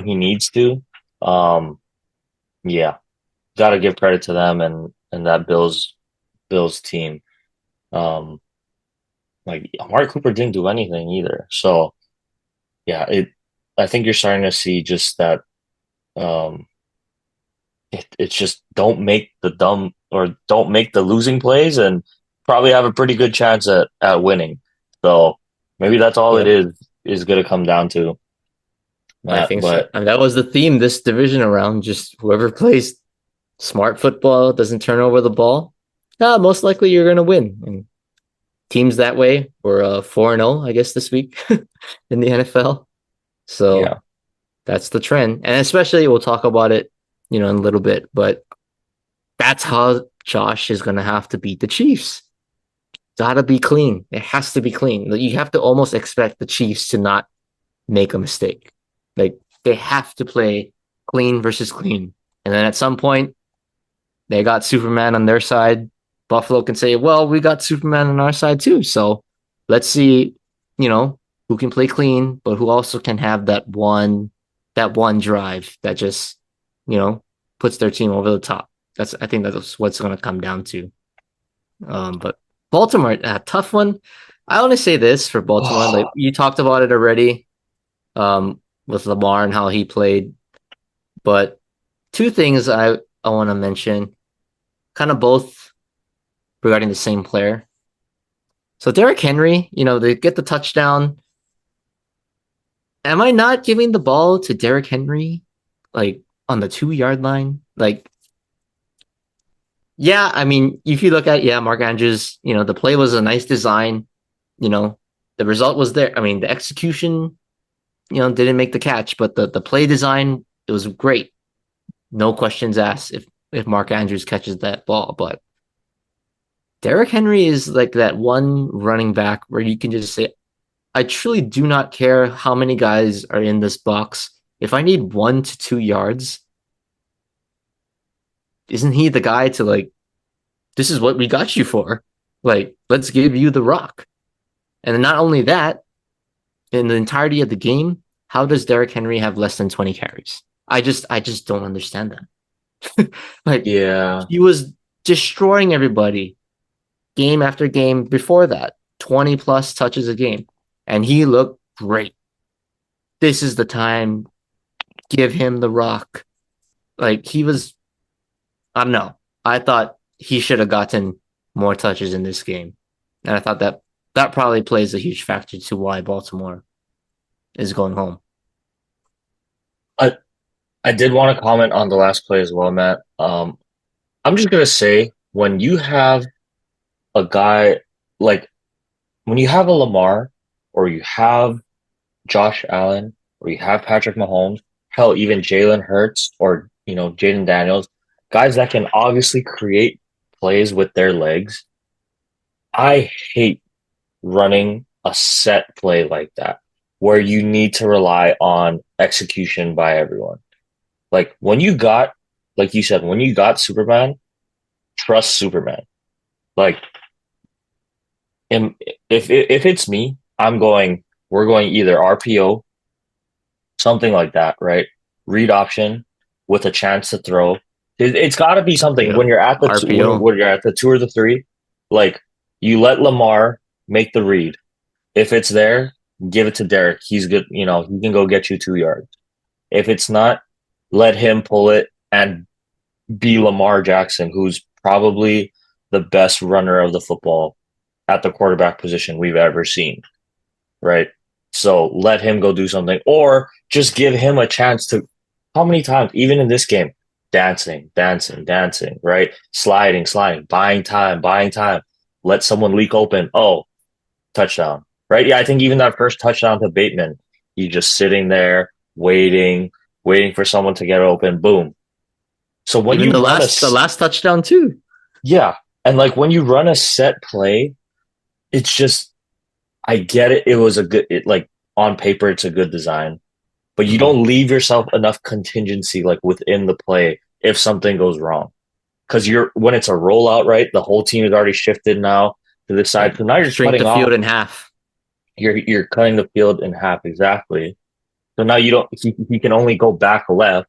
he needs to, um, yeah, gotta give credit to them and that Bills team. Um, like Amari Cooper didn't do anything either. So yeah, I think you're starting to see just that um it's just don't make the dumb or don't make the losing plays and probably have a pretty good chance at winning. So maybe that's all it Yep, is gonna come down to, I Matt. think so. But And that was the theme this division around. Just whoever plays smart football, doesn't turn over the ball, most likely you're going to win. And teams that way were 4-0, I guess, this week in the NFL. So yeah. that's the trend. And especially, we'll talk about it, in a little bit, but that's how Josh is going to have to beat the Chiefs. Gotta be clean. It has to be clean. You have to almost expect the Chiefs to not make a mistake. Like they have to play clean versus clean. And then at some point, they got Superman on their side. Buffalo can say, well, we got Superman on our side too. So let's see, you know, who can play clean, but who also can have that one drive that just, you know, puts their team over the top. I think that's what's going to come down to. But Baltimore, a tough one. I want to say this for Baltimore. Like Oh, you talked about it already, with Lamar and how he played. But two things I want to mention, kind of both regarding the same player. So Derrick Henry, they get the touchdown. Am I not giving the ball to Derrick Henry like on the 2 yard line? Like, yeah, I mean, if you look at Mark Andrews, the play was a nice design, you know, the result was there. I mean, the execution, didn't make the catch, but the play design, it was great. No questions asked if Mark Andrews catches that ball. But Derrick Henry is like that one running back where you can just say, I truly do not care how many guys are in this box. If I need 1 to 2 yards, isn't he the guy to like, this is what we got you for? Like, let's give you the rock. And not only that, in the entirety of the game, how does Derrick Henry have less than 20 carries? I just don't understand that. Like, Yeah. he was destroying everybody game after game before that, 20 plus touches a game. And he looked great. This is the time. Give him the rock. Like, he was, I don't know. I thought he should have gotten more touches in this game. And I thought that probably plays a huge factor to why Baltimore is going home. I I did want to comment on the last play as well, Matt. I'm just gonna say when you have a guy like when you have a Lamar or you have Josh Allen or you have Patrick Mahomes, hell, even Jalen Hurts or Jaden Daniels, guys that can obviously create plays with their legs. I hate running a set play like that where you need to rely on execution by everyone. Like when you got, like you said, when you got Superman, trust Superman. Like, if it's me, we're going either RPO, something like that, right? Read option with a chance to throw. It's got to be something when Yeah. you're at the two, RPO. when you're at the two or the three, like you let Lamar make the read. If it's there, give it to Derek. He's good. He can go get you 2 yards. If it's not, let him pull it and be Lamar Jackson, who's probably the best runner of the football at the quarterback position we've ever seen, right? So let him go do something, or just give him a chance to. How many times, even in this game, dancing, dancing, dancing, right? Sliding, sliding, buying time. Let someone leak open. Oh, touchdown, right? Yeah, I think even that first touchdown to Bateman, he's just sitting there waiting for someone to get open. Boom. So when Even you run the last touchdown too. yeah, and like when you run a set play, it's just I get it. It was like on paper, it's a good design, but you Mm-hmm. don't leave yourself enough contingency like within the play if something goes wrong. Because when it's a rollout, right? The whole team is already shifted now to this side. Like, So now you're shrink the cutting field off. in half. You're cutting the field in half exactly. So now you don't. He can only go back left,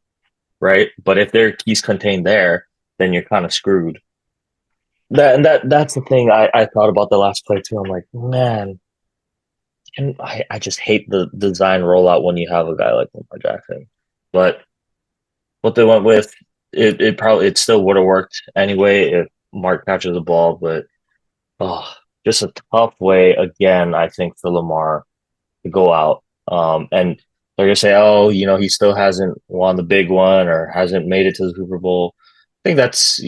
right? But if he's contained there, then you're kind of screwed. That's the thing I thought about the last play too. I'm like, man, I just hate the design rollout when you have a guy like Lamar Jackson. But what they went with, it still would have worked anyway if Mark catches the ball. But oh, just a tough way again, I think, for Lamar to go out. And they're gonna say, oh, he still hasn't won the big one or hasn't made it to the Super Bowl. I think that's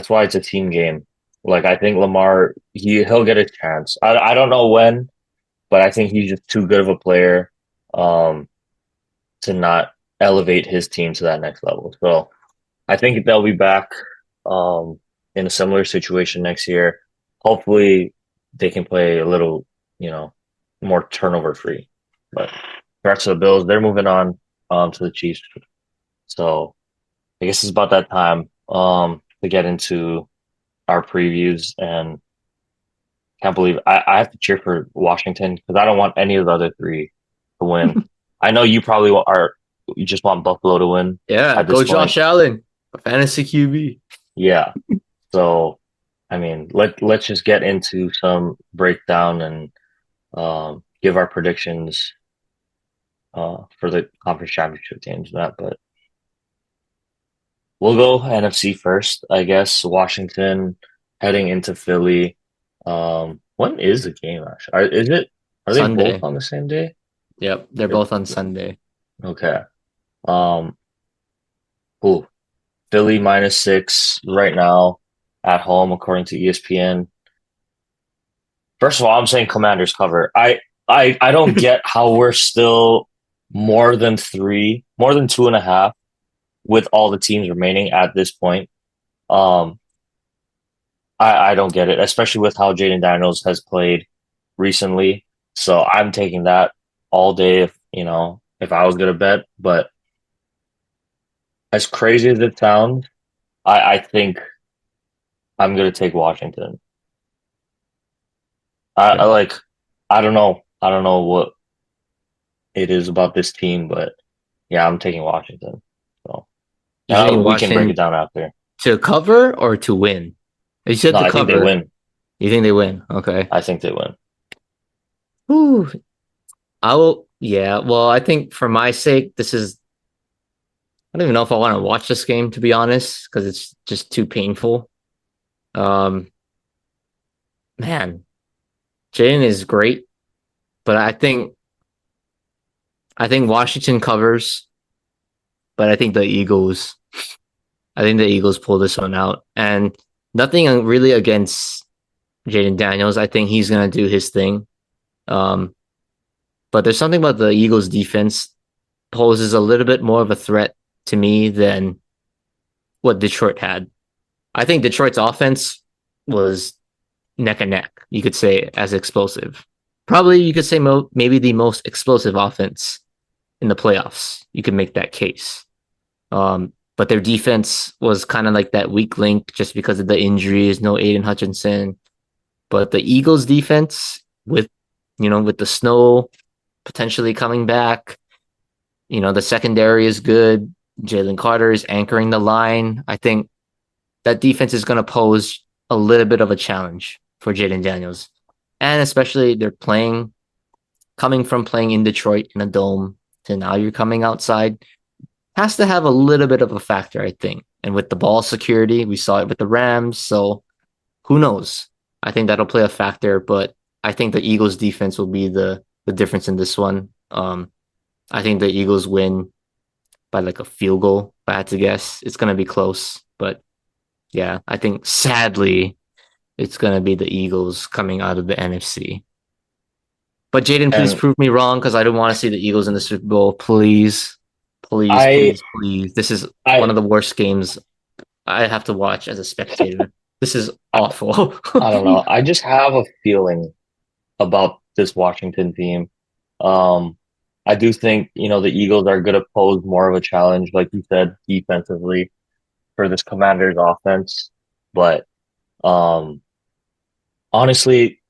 why it's a team game. Like I think Lamar, he'll get a chance. I don't know when, but I think he's just too good of a player um, to not elevate his team to that next level. So I think they'll be back um, in a similar situation next year. Hopefully, they can play a little, you know, more turnover free. But the rest of the Bills, they're moving on to the Chiefs. So I guess it's about that time to get into our previews and can't believe I have to cheer for Washington because I don't want any of the other three to win. I know you probably you just want Buffalo to win Yeah, at this go point. Josh Allen, fantasy QB. Yeah. So I mean, let's just get into some breakdown and give our predictions for the conference championship games, Matt. But we'll go NFC first, I guess. Washington heading into Philly. When is the game actually? Are they both Sunday. on the same day? Yep, they're They're both on Sunday. okay. Um, cool. Philly -6 right now at home, according to ESPN. First of all, I'm saying Commanders cover. I don't get how we're still more than three, more than 2.5 with all the teams remaining at this point. Um, I don't get it, especially with how Jaden Daniels has played recently. So I'm taking that all day if I was gonna bet. But as crazy as it sounds, I think I'm gonna take Washington. I Okay. like I don't know. I don't know what it is about this team, but yeah, I'm taking Washington. So You think we can break it Washington down after. to cover or to win? You said No, to I think they cover. win. You think they win? Okay. I think they win. Whew. I will. Yeah. Well, I think for my sake, this is. I don't even know if I want to watch this game to be honest, because it's just too painful. Um, man, Jaden is great, but I think Washington covers, but I think the Eagles pull this one out, and nothing really against Jaden Daniels. I think he's gonna do his thing. Um, but there's something about the Eagles defense poses a little bit more of a threat to me than what Detroit had. I think Detroit's offense was neck and neck, you could say, as explosive. Probably you could say maybe the most explosive offense in the playoffs. You could make that case. But their defense was kind of like that weak link just because of the injuries, no Aiden Hutchinson. But the Eagles defense with the snow potentially coming back, the secondary is good. Jalen Carter is anchoring the line. I think that defense is going to pose a little bit of a challenge for Jaden Daniels. And especially they're coming from playing in Detroit in a dome to now you're coming outside, has to have a little bit of a factor, I think. And with the ball security, we saw it with the Rams. So who knows? I think that'll play a factor, but I think the Eagles defense will be the difference in this one. I think the Eagles win by like a field goal, if I had to guess. It's gonna be close, but yeah, I think sadly it's gonna be the Eagles coming out of the NFC. But Jaden, please And prove me wrong because I don't want to see the Eagles in the Super Bowl. Please, please, I please, please. This is one I of the worst games I have to watch as a spectator. This is I, awful. I don't know. I just have a feeling about this Washington team. Um, I do think, the Eagles are going to pose more of a challenge, like you said, defensively for this Commanders offense. But um, honestly,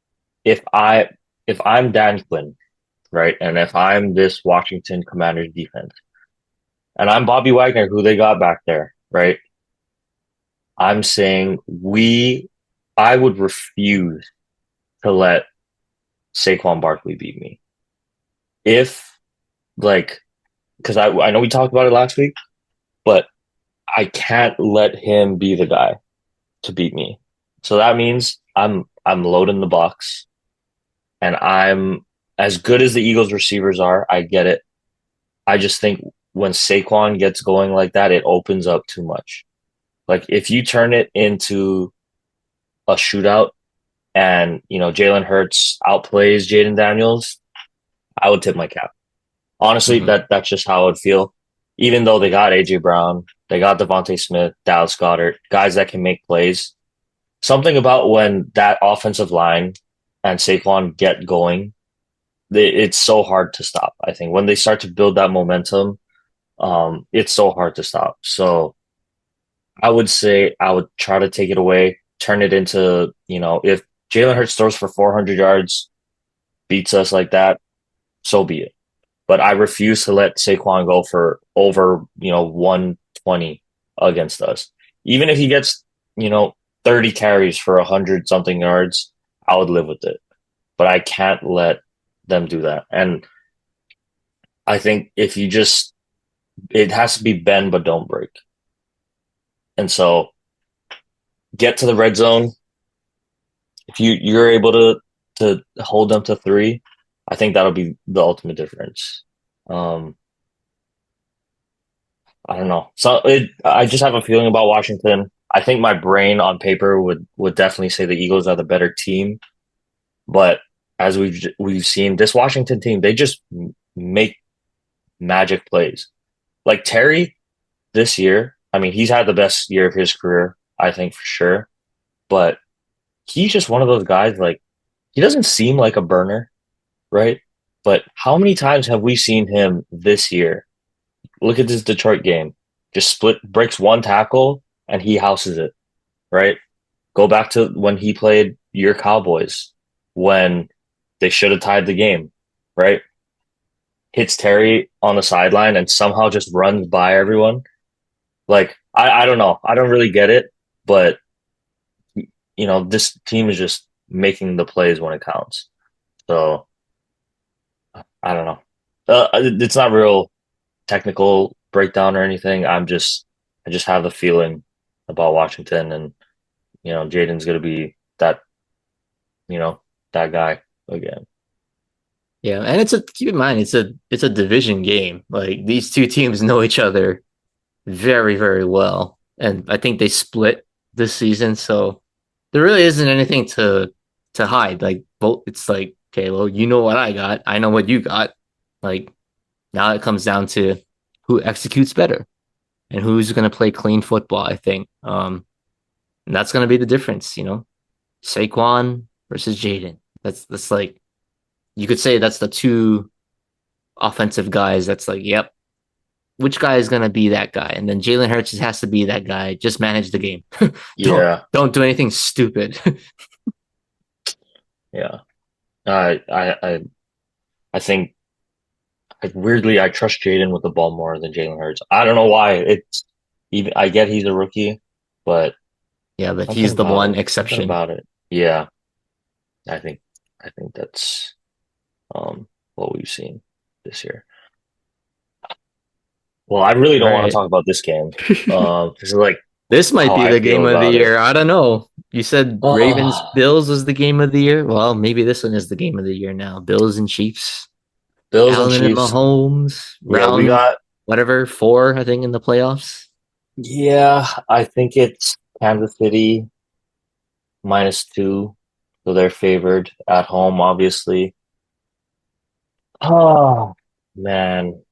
if I if I'm Dan Quinn, right, and if I'm this Washington Commanders defense, and I'm Bobby Wagner, who they got back there, right, I'm saying I would refuse to let Saquon Barkley beat me. If like because I know we talked about it last week, but I can't let him be the guy to beat me. So that means I'm loading the box, and I'm as good as the Eagles receivers are. I get it. I just think when Saquon gets going like that, it opens up too much. Like if you turn it into a shootout and Jalen Hurts outplays Jaden Daniels, I would tip my cap. Honestly, Mhm. that's just how I would feel. Even though they got AJ Brown, they got Devontae Smith, Dallas Goedert, guys that can make plays. Something about when that offensive line and Saquon get going, it's so hard to stop. I think when they start to build that momentum, it's so hard to stop. So I would say I would try to take it away, turn it into, if Jalen Hurts throws for 400 yards, beats us like that, so be it. But I refuse to let Saquon go for over, 120 against us. Even if he gets, you know, 30 carries for 100 something yards, I would live with it. But I can't let them do that. And I think it has to be bend but don't break. And so get to the red zone. If you're able to hold them to three, I think that'll be the ultimate difference. Um, I don't know. I just have a feeling about Washington. I think my brain on paper would definitely say the Eagles are the better team, but as we've seen, this Washington team, they just make magic plays. Like Terry this year, I mean, he's had the best year of his career, I think for sure. But he's just one of those guys, like, he doesn't seem like a burner, right? But how many times have we seen him this year? Look at this Detroit game. Just breaks one tackle and he houses it, right? Go back to when he played your Cowboys when they should have tied the game, right? Hits Terry on the sideline and somehow just runs by everyone. Like, I don't know. I don't really get it, but this team is just making the plays when it counts. So I don't know. It's not real technical breakdown or anything. I just have the feeling about Washington, and Jaden's gonna be you know, that guy again. Yeah, and it's a keep in mind it's a division game. Like these two teams know each other very, very well. And I think they split this season, so there really isn't anything to hide. Like both it's like, okay, well, you know what I got, I know what you got. Like now it comes down to who executes better and who's gonna play clean football, I think. And that's gonna be the difference. Saquon versus Jaden. That's like you could say that's the two offensive guys that's like, yep, which guy is going to be that guy? And then Jalen Hurts has to be that guy. Just manage the game. don't Yeah, don't do anything stupid. yeah. I think weirdly I trust Jaden with the ball more than Jalen Hurts. I don't know why. It's even I get he's a rookie, but Yeah, but he's the one something exception. about it. Yeah, I think I think that's what we've seen this year. Well, I really All don't want to right. talk about this game. This is like This might how be I the feel game of the about it. year. I don't know. You said Ravens Oh, Bills was the game of the year. Well, maybe this one is the game of the year now. Bills and Chiefs. Bills and Allen and Chiefs. Mahomes. Yeah, we Round got. whatever, 4, I think, in the playoffs. Yeah, I think it's Kansas City -2, so they're favored at home, obviously. Oh man,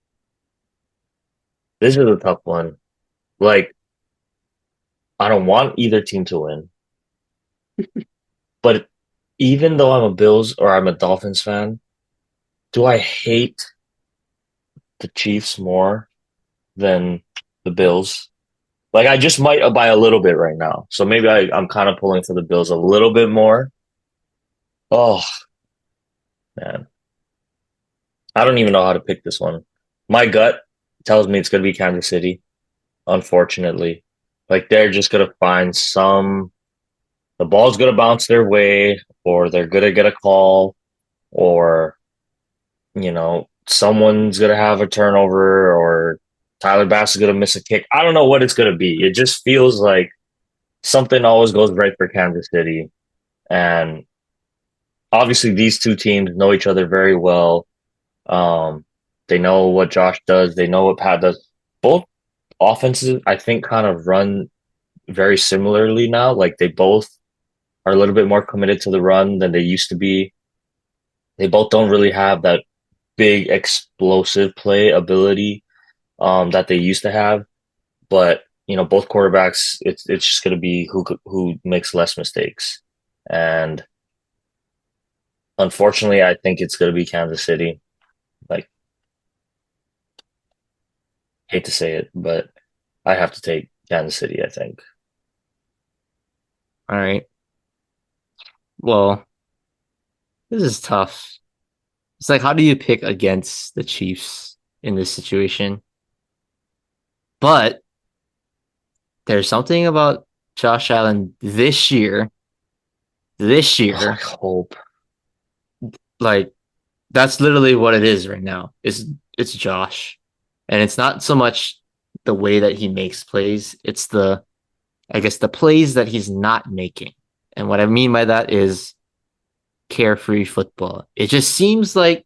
this is a tough one. Like, I don't want either team to win, but even though I'm a Bills or I'm a Dolphins fan, do I hate the Chiefs more than the Bills? Like, I just might by a little bit right now. So maybe I'm kind of pulling for the Bills a little bit more. Oh man, I don't even know how to pick this one. My gut tells me it's going to be Kansas City, unfortunately. Like, they're just going to find the ball's going to bounce their way, or they're going to get a call, or, someone's going to have a turnover, or Tyler Bass is going to miss a kick. I don't know what it's going to be. It just feels like something always goes right for Kansas City. And obviously, these two teams know each other very well. Um, they know what Josh does. They know what Pat does. Both offenses, I think, kind of run very similarly now. Like, they both are a little bit more committed to the run than they used to be. They both don't really have that big explosive play ability that they used to have. But both quarterbacks, it's just going to be who makes less mistakes. And unfortunately, I think it's going to be Kansas City. Like, hate to say it, but I have to take Kansas City, I think. All right. Well, this is tough. It's like, how do you pick against the Chiefs in this situation? But there's something about Josh Allen this year, this Oh, I year, hope. like that's literally what it is right now. It's Josh. And it's not so much the way that he makes plays, it's the I guess the plays that he's not making. And what I mean by that is carefree football. It just seems like,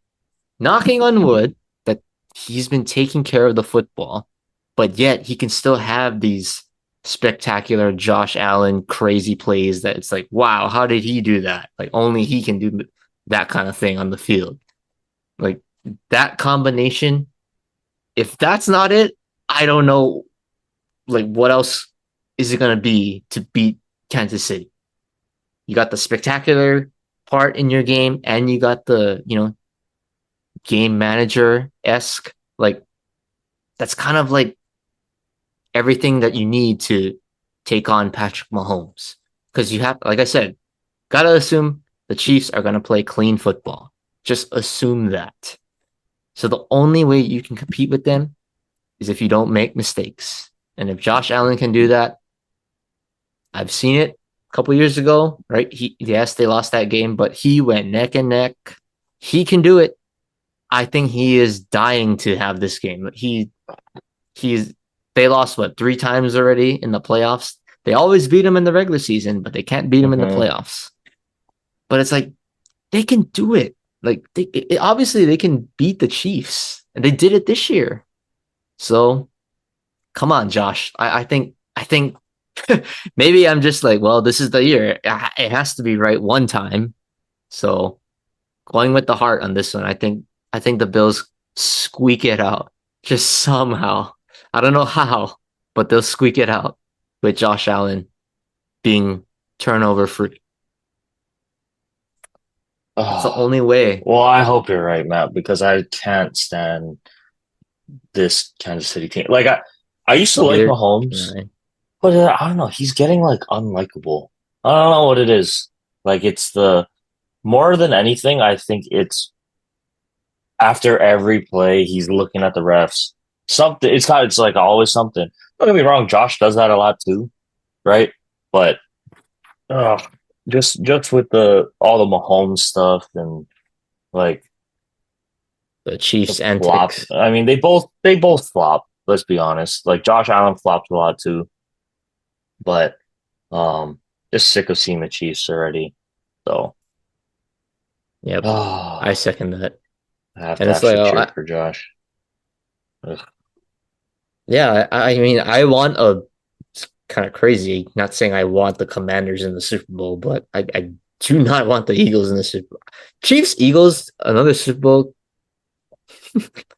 knocking on wood, that he's been taking care of the football, but yet he can still have these spectacular Josh Allen crazy plays that it's like, wow, how did he do that? Like only he can do that kind of thing on the field. Like that combination, if that's not it, I don't know like what else is it going to be to beat Kansas City. You got the spectacular part in your game and you got the, game manager esque. Like that's kind of like everything that you need to take on Patrick Mahomes. Because you have, like I said, gotta assume the Chiefs are gonna play clean football. Just assume that. So the only way you can compete with them is if you don't make mistakes. And if Josh Allen can do that, I've seen it a couple years ago, right? Yes, they lost that game, but he went neck and neck. He can do it. I think he is dying to have this game. He's they lost what 3 times already in the playoffs. They always beat him in the regular season, but they can't beat him in the Mm-hmm. playoffs. But it's like they can do it. Like obviously they can beat the Chiefs, and they did it this year. So come on, Josh. I think maybe I'm just like, well, this is the year. It has to be right one time. So going with the heart on this one, I think the Bills squeak it out just somehow. I don't know how, but they'll squeak it out with Josh Allen being turnover free. That's the Oh, only way. well, I hope you're right, Matt, because I can't stand this Kansas City team. Like I used to like Neither can Mahomes, I. but I don't know. He's getting like unlikable. I don't know what it is. Like it's the more than anything, I think it's after every play, he's looking at the refs. Something. It's like always something. Don't get me wrong. Josh does that a lot too, right? But uh, just with the all the Mahomes stuff and like The the Chiefs flop. antics. I mean, they both flop. Let's be honest. Like Josh Allen flopped a lot too, but just sick of seeing the Chiefs already. So, Yep, I oh, second that. I have And to it's like, actually cheer for Josh. Ugh. yeah, I mean, I want a it's kind of crazy. Not saying I want the Commanders in the Super Bowl, but I do not want the Eagles in the Super Bowl. Chiefs, Eagles, another Super Bowl.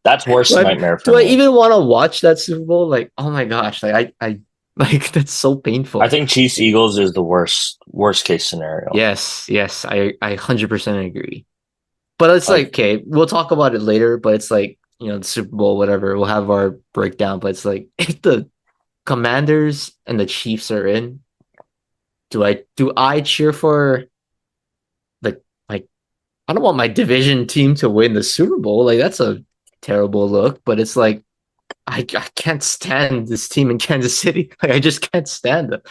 That's worst But nightmare for do I me. even want to watch that Super Bowl? Like, oh my gosh, like I like that's so I painful. think Chiefs Eagles is the worst case scenario. Yes, I 100% agree. But it's like, Like okay, we'll talk about it later, but it's like, the Super Bowl, whatever, we'll have our breakdown. But it's like if the Commanders and the Chiefs are in, do I cheer for the like I don't want my division team to win the Super Bowl. Like that's a terrible look, but it's like I can't stand this team in Kansas City. Like I just can't stand them.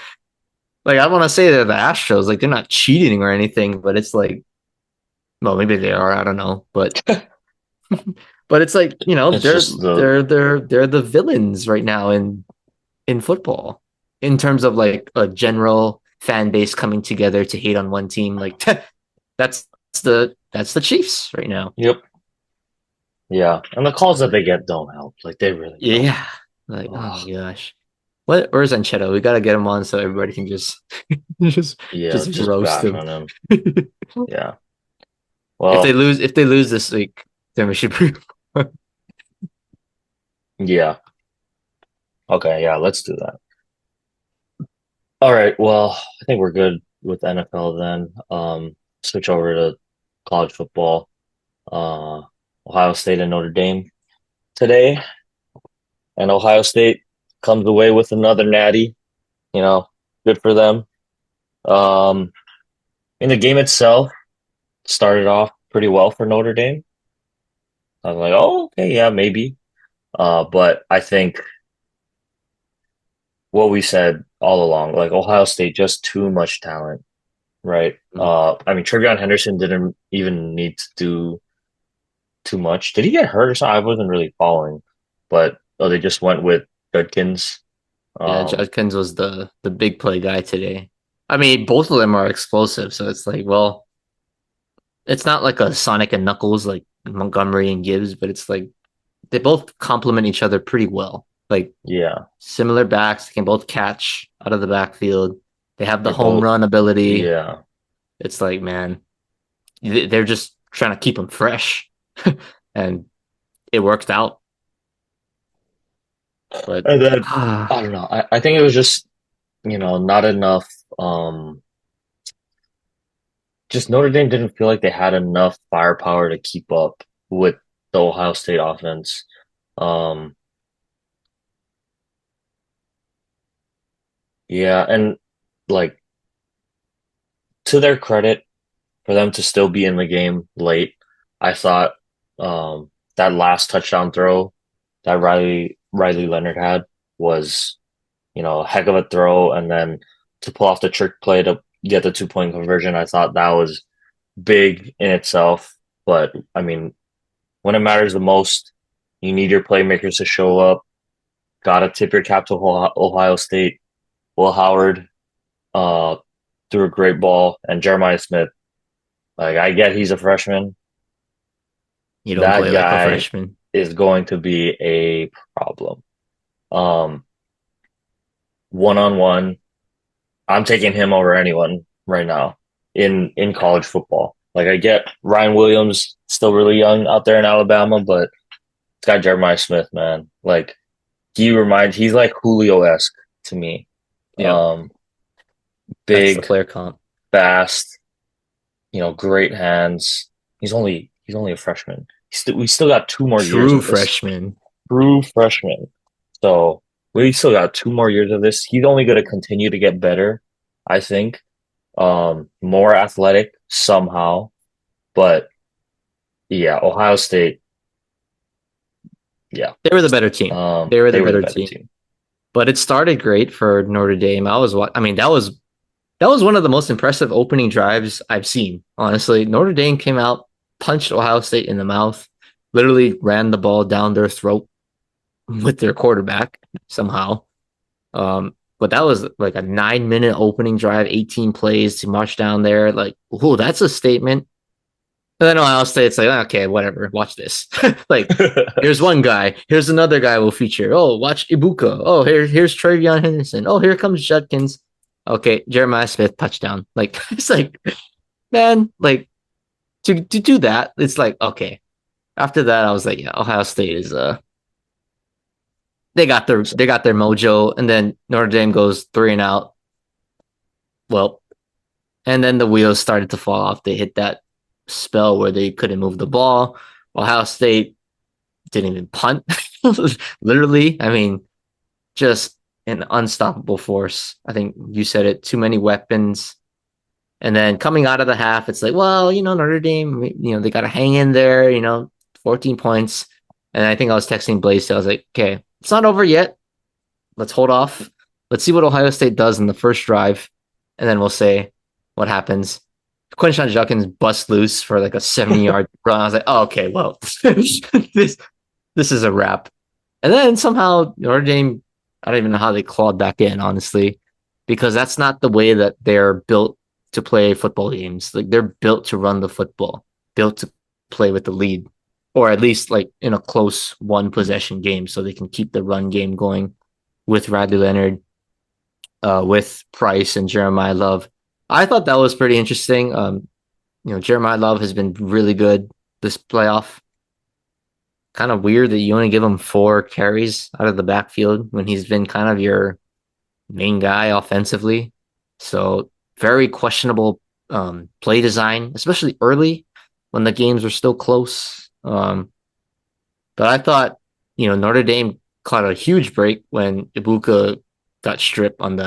Like I want to say they're the Astros, like they're not cheating or anything, but it's like, well, maybe they are. I don't know, but it's like it's they're just the they're they're they're the villains right now in football in terms of like a general fan base coming together to hate on one team. Like that's that's the Chiefs right now. yep, yeah, and the calls that they get don't help. Like they really don't. Yeah, like oh my Ugh. gosh. Where's Ancheto? We gotta get him on so everybody can just just Yeah, just just roast bash him. on him. if Yeah. they Well, lose, if they lose this week, then we should bring. yeah. Okay, yeah, let's do that. All right. Well, I think we're good with NFL then. Switch over to college football. Uh, Ohio State and Notre Dame today, and Ohio State comes away with another natty. You know, good for them. Um, in the game itself, started off pretty well for Notre Dame. I was like, oh, okay, yeah, maybe. But I think what we said all along, like Ohio State, just too much talent, right? I mean, Trevion Henderson didn't even need to do too much. Did he get hurt or something? I wasn't really following, but they just went with Judkins. Yeah, Um, Judkins was the big play guy today. I mean, both of them are explosive, so it's like, well, it's not like a Sonic and Knuckles like Montgomery and Gibbs, but it's like they both complement each other pretty well. Like Yeah, similar backs, they can both catch out of the backfield. They have the they're home both. run ability. Yeah, It's like, man, they're just trying to keep them fresh, and it worked out. But and then ah, I don't know. I think it was just not enough. Just Notre Dame didn't feel like they had enough firepower to keep up with the Ohio State offense. Um, yeah, and like to their credit, for them to still be in the game late, I thought that last touchdown throw that Riley Leonard had was, a heck of a throw, and then to pull off the trick play to get the 2 point conversion, I thought that was big in itself. But I mean, when it matters the most, you need your playmakers to show up. Gotta tip your cap to Ohio State. Will Howard uh, threw a great ball, and Jeremiah Smith. Like I get he's a freshman. you don't That play like a guy freshman. is going to be a problem. Um, One on one, I'm taking him over anyone right now in college football. Like I get Ryan Williams still really young out there in Alabama, but it's got Jeremiah Smith, man. Like he's like Julio-esque to me. Yep, Um, that's the Big, player comp. fast, great hands. He's only a freshman. We still got 2 more years True of this. freshman. True freshman. So we still got 2 more years of this. He's only going to continue to get better, I think. More athletic somehow, but yeah, Ohio State, yeah, They were the better team. They were the they were the better better team. team. But it started great for Notre Dame. I mean, that was one of the most impressive opening drives I've seen. Honestly, Notre Dame came out, punched Ohio State in the mouth, literally ran the ball down their throat with their quarterback somehow. But that was like a 9 minute opening drive, 18 plays to march down there. Like, oh, that's a statement. And then Ohio State's like, okay, whatever, watch this. Like, here's one guy, here's another guy we'll feature. Oh, watch Ibuka. Oh, here's Travion Henderson. Oh, here comes Judkins. Okay, Jeremiah Smith touchdown. Like, it's like, man, like to do that, it's like, okay. After that, I was like, yeah, Ohio State is they got their mojo, and then Notre Dame goes three and out. Well, and then the wheels started to fall off. They hit that spell where they couldn't move the ball. Ohio State didn't even punt. Literally, I mean, just an unstoppable force. I think you said it. Too many weapons. And then coming out of the half, it's like, well, Notre Dame, they got to hang in there. 14 points. And I think I was texting Blaze. I was like, okay, it's not over yet. Let's hold off. Let's see what Ohio State does in the first drive, and then we'll say what happens. Quinshon Judkins busts loose for like a 70-yard run. I was like, oh, okay, well, this is a wrap. And then somehow Notre Dame, I don't even know how they clawed back in, honestly, because that's not the way that they're built to play football games. Like they're built to run the football, built to play with the lead, or at least like in a close one possession game, so they can keep the run game going with Riley Leonard, with Price and Jeremiah Love. I thought that was pretty interesting. Jeremiah Love has been really good this playoff. Kind of weird that you only give him 4 carries out of the backfield when he's been kind of your main guy offensively. So very questionable play design, especially early when the games were still close. But I thought, Notre Dame caught a huge break when Ibuka got stripped on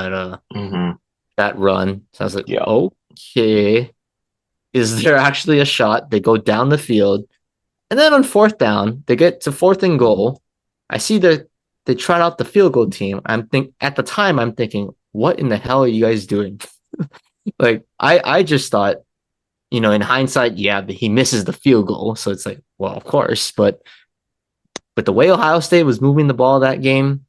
hmm that run. So I was like, Yeah. okay, is there actually a shot? They go down the field, and then on fourth down, they get to fourth and goal. I see they trot out the field goal team. At the time I'm thinking, what in the hell are you guys doing? Like I just thought, in hindsight, yeah, he misses the field goal, so it's like, well, of course, but the way Ohio State was moving the ball that game,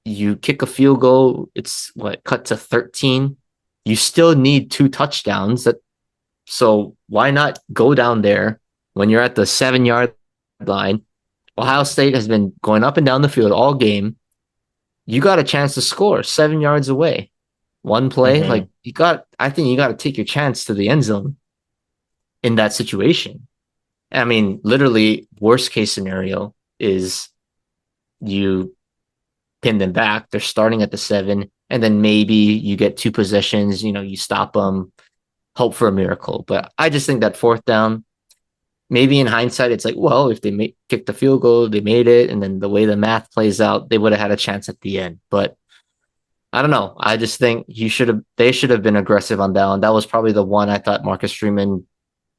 You kick a field goal, it's what cut to 13. You still need two touchdowns. So why not go down there when you're at the 7 yard line? Ohio State has been going up and down the field all game. You got a chance to score 7 yards away. One play, Hmm. like I think you got to take your chance to the end zone in that situation. I mean, literally, worst case scenario is you pin them back. They're starting at the 7, and then maybe you get two possessions. You stop them, hope for a miracle. But I just think that fourth down, maybe in hindsight, it's like, well, if they kicked the field goal, they made it, and then the way the math plays out, they would have had a chance at the end. But I don't know. I just think they should have been aggressive on that one. That was probably the one I thought Marcus Freeman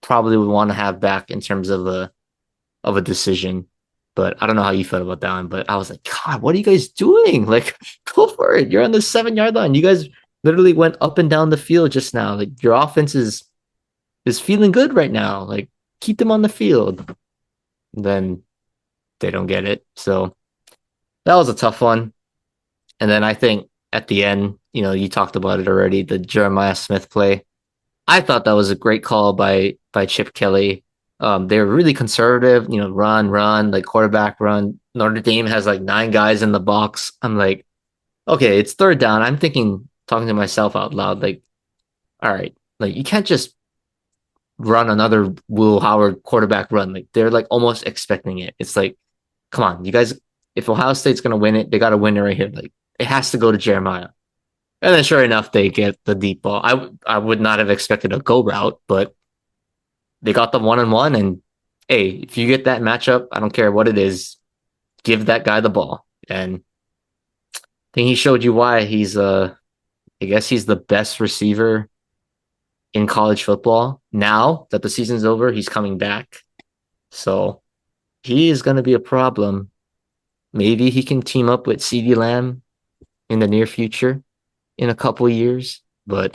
probably would want to have back in terms of a decision. But I don't know how you felt about that one. But I was like, God, what are you guys doing? Like, go for it. You're on the 7 yard line. You guys literally went up and down the field just now. Like your offense is feeling good right now. Like keep them on the field. Then they don't get it. So that was a tough one. And then I think at the end, you talked about it already, the Jeremiah Smith play. I thought that was a great call by Chip Kelly. They were really conservative, run, like quarterback run. Notre Dame has like 9 guys in the box. I'm like, okay, it's third down. I'm thinking, talking to myself out loud, like, all right, like you can't just run another Will Howard quarterback run. Like they're like almost expecting it. It's like, come on, you guys, if Ohio State's gonna win it, they gotta win it right here. Like it has to go to Jeremiah. And then sure enough, they get the deep ball. I would not have expected a go route, but they got the 1-on-1. And hey, if you get that matchup, I don't care what it is, give that guy the ball. And I think he showed you why I guess he's the best receiver in college football. Now that the season's over, he's coming back. So he is going to be a problem. Maybe he can team up with CeeDee Lamb in the near future in a couple years, but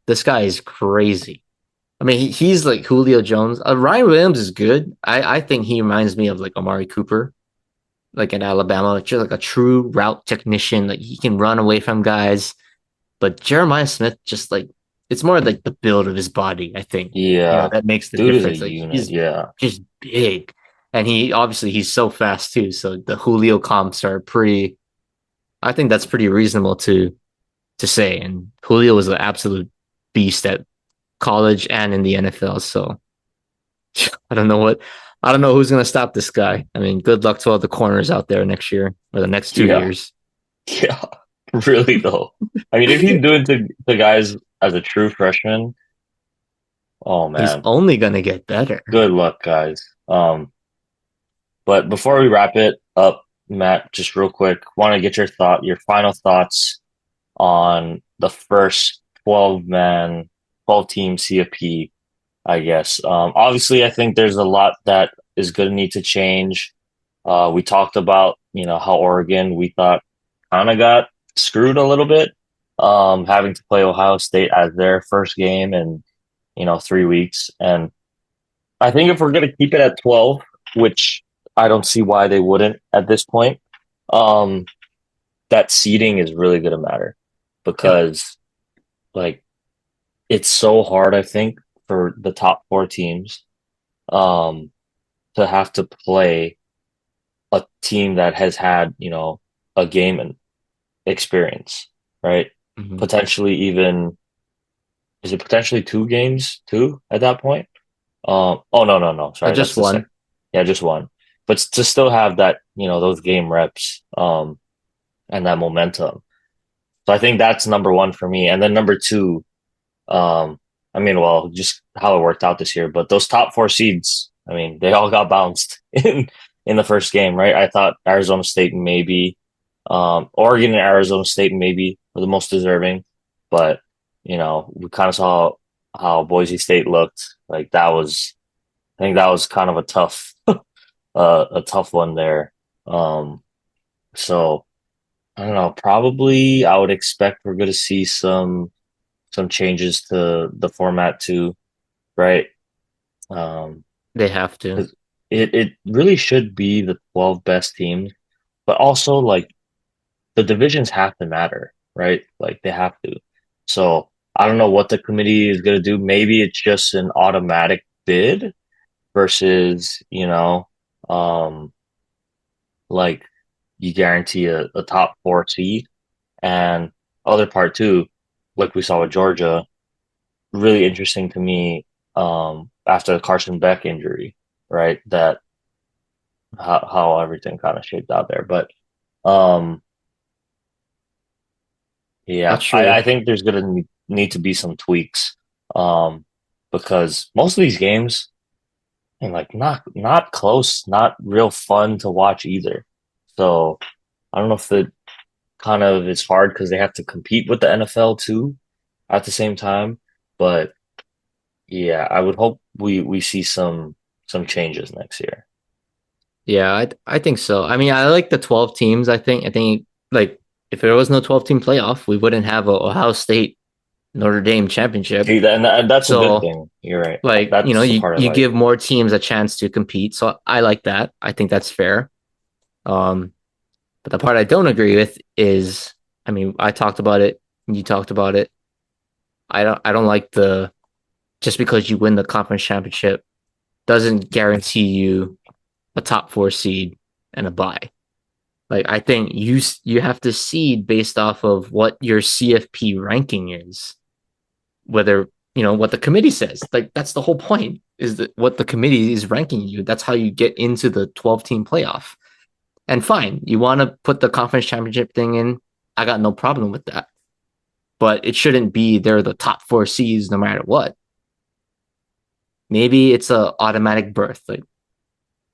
this guy is crazy. I mean, he's like Julio Jones. Ryan Williams is good. I think he reminds me of like Amari Cooper, like in Alabama, just like a true route technician. Like he can run away from guys. But Jeremiah Smith, just like it's more like the build of his body. I think Yeah. that makes the Dude is a difference. Like unit. he's Yeah. just big, and he's so fast too. So the Julio comps are pretty. I think that's pretty reasonable to say. And Julio was an absolute beast at college and in the NFL. So I don't know what I don't know who's gonna stop this guy. I mean, good luck to all the corners out there next year or the next two Yeah. years. Yeah. Really though. I mean, if he's doing the guys as a true freshman, oh He's man, only gonna get better. good luck, guys. But before we wrap it up, Matt, just real quick, want to get your final thoughts on the first 12 team CFP, I guess. Obviously, I think there's a lot that is going to need to change. We talked about, how Oregon, we thought kind of got screwed a little bit, having to play Ohio State as their first game in, 3 weeks. And I think if we're going to keep it at 12, which I don't see why they wouldn't at this point, um, that seeding is really going to matter Yep. because, like, it's so hard, I think, for the top four teams um, to have to play a team that has had, a game and experience, right? Mm-hmm. Potentially even, is it potentially two games too at that point? Oh no, no, no. Sorry, that's Just the second. one. Yeah, just one. But to still have that, those game reps, and that momentum. So I think that's number one for me. And then number two, I mean, well, just how it worked out this year, but those top four seeds, I mean, they all got bounced in the first game, right? I thought Arizona State maybe, Oregon and Arizona State maybe were the most deserving, but we kind of saw how Boise State looked. Like I think that was kind of a tough one there. Um, so I don't know. Probably I would expect we're going to see some changes to the format too, right? Um, They have to. 'Cause it really should be the 12 best teams, but also like the divisions have to matter, right? Like they have to. So I don't know what the committee is gonna do. Maybe it's just an automatic bid versus, like you guarantee a top four seed. And other part too, like we saw with Georgia, really interesting to me, after the Carson Beck injury, right? That how everything kind of shaped out there. But um yeah, That's I true. think there's gonna need to be some tweaks. Um because most of these games and like not close, not real fun to watch either. So I don't know if it kind of is hard because they have to compete with the NFL too at the same time. But yeah, I would hope we see some changes next year. Yeah, I think so. I mean, I like the 12 teams. I think like if there was no 12-team playoff, we wouldn't have a Ohio State Notre Dame championship. See, and that's a good So thing. You're right. like, That's the you part I you like. give more teams a chance to compete. So I like that. I think that's fair. Um, but the part I don't agree with is, I mean, I talked about it, you talked about it. I don't like the just because you win the conference championship doesn't guarantee you a top four seed and a bye. Like I think you have to seed based off of what your CFP ranking is, whether what the committee says. Like that's the whole point is that what the committee is ranking you. That's how you get into the 12-team playoff. And fine, you want to put the conference championship thing in. I got no problem with that. But it shouldn't be they're the top four seeds no matter what. Maybe it's a automatic berth. Like,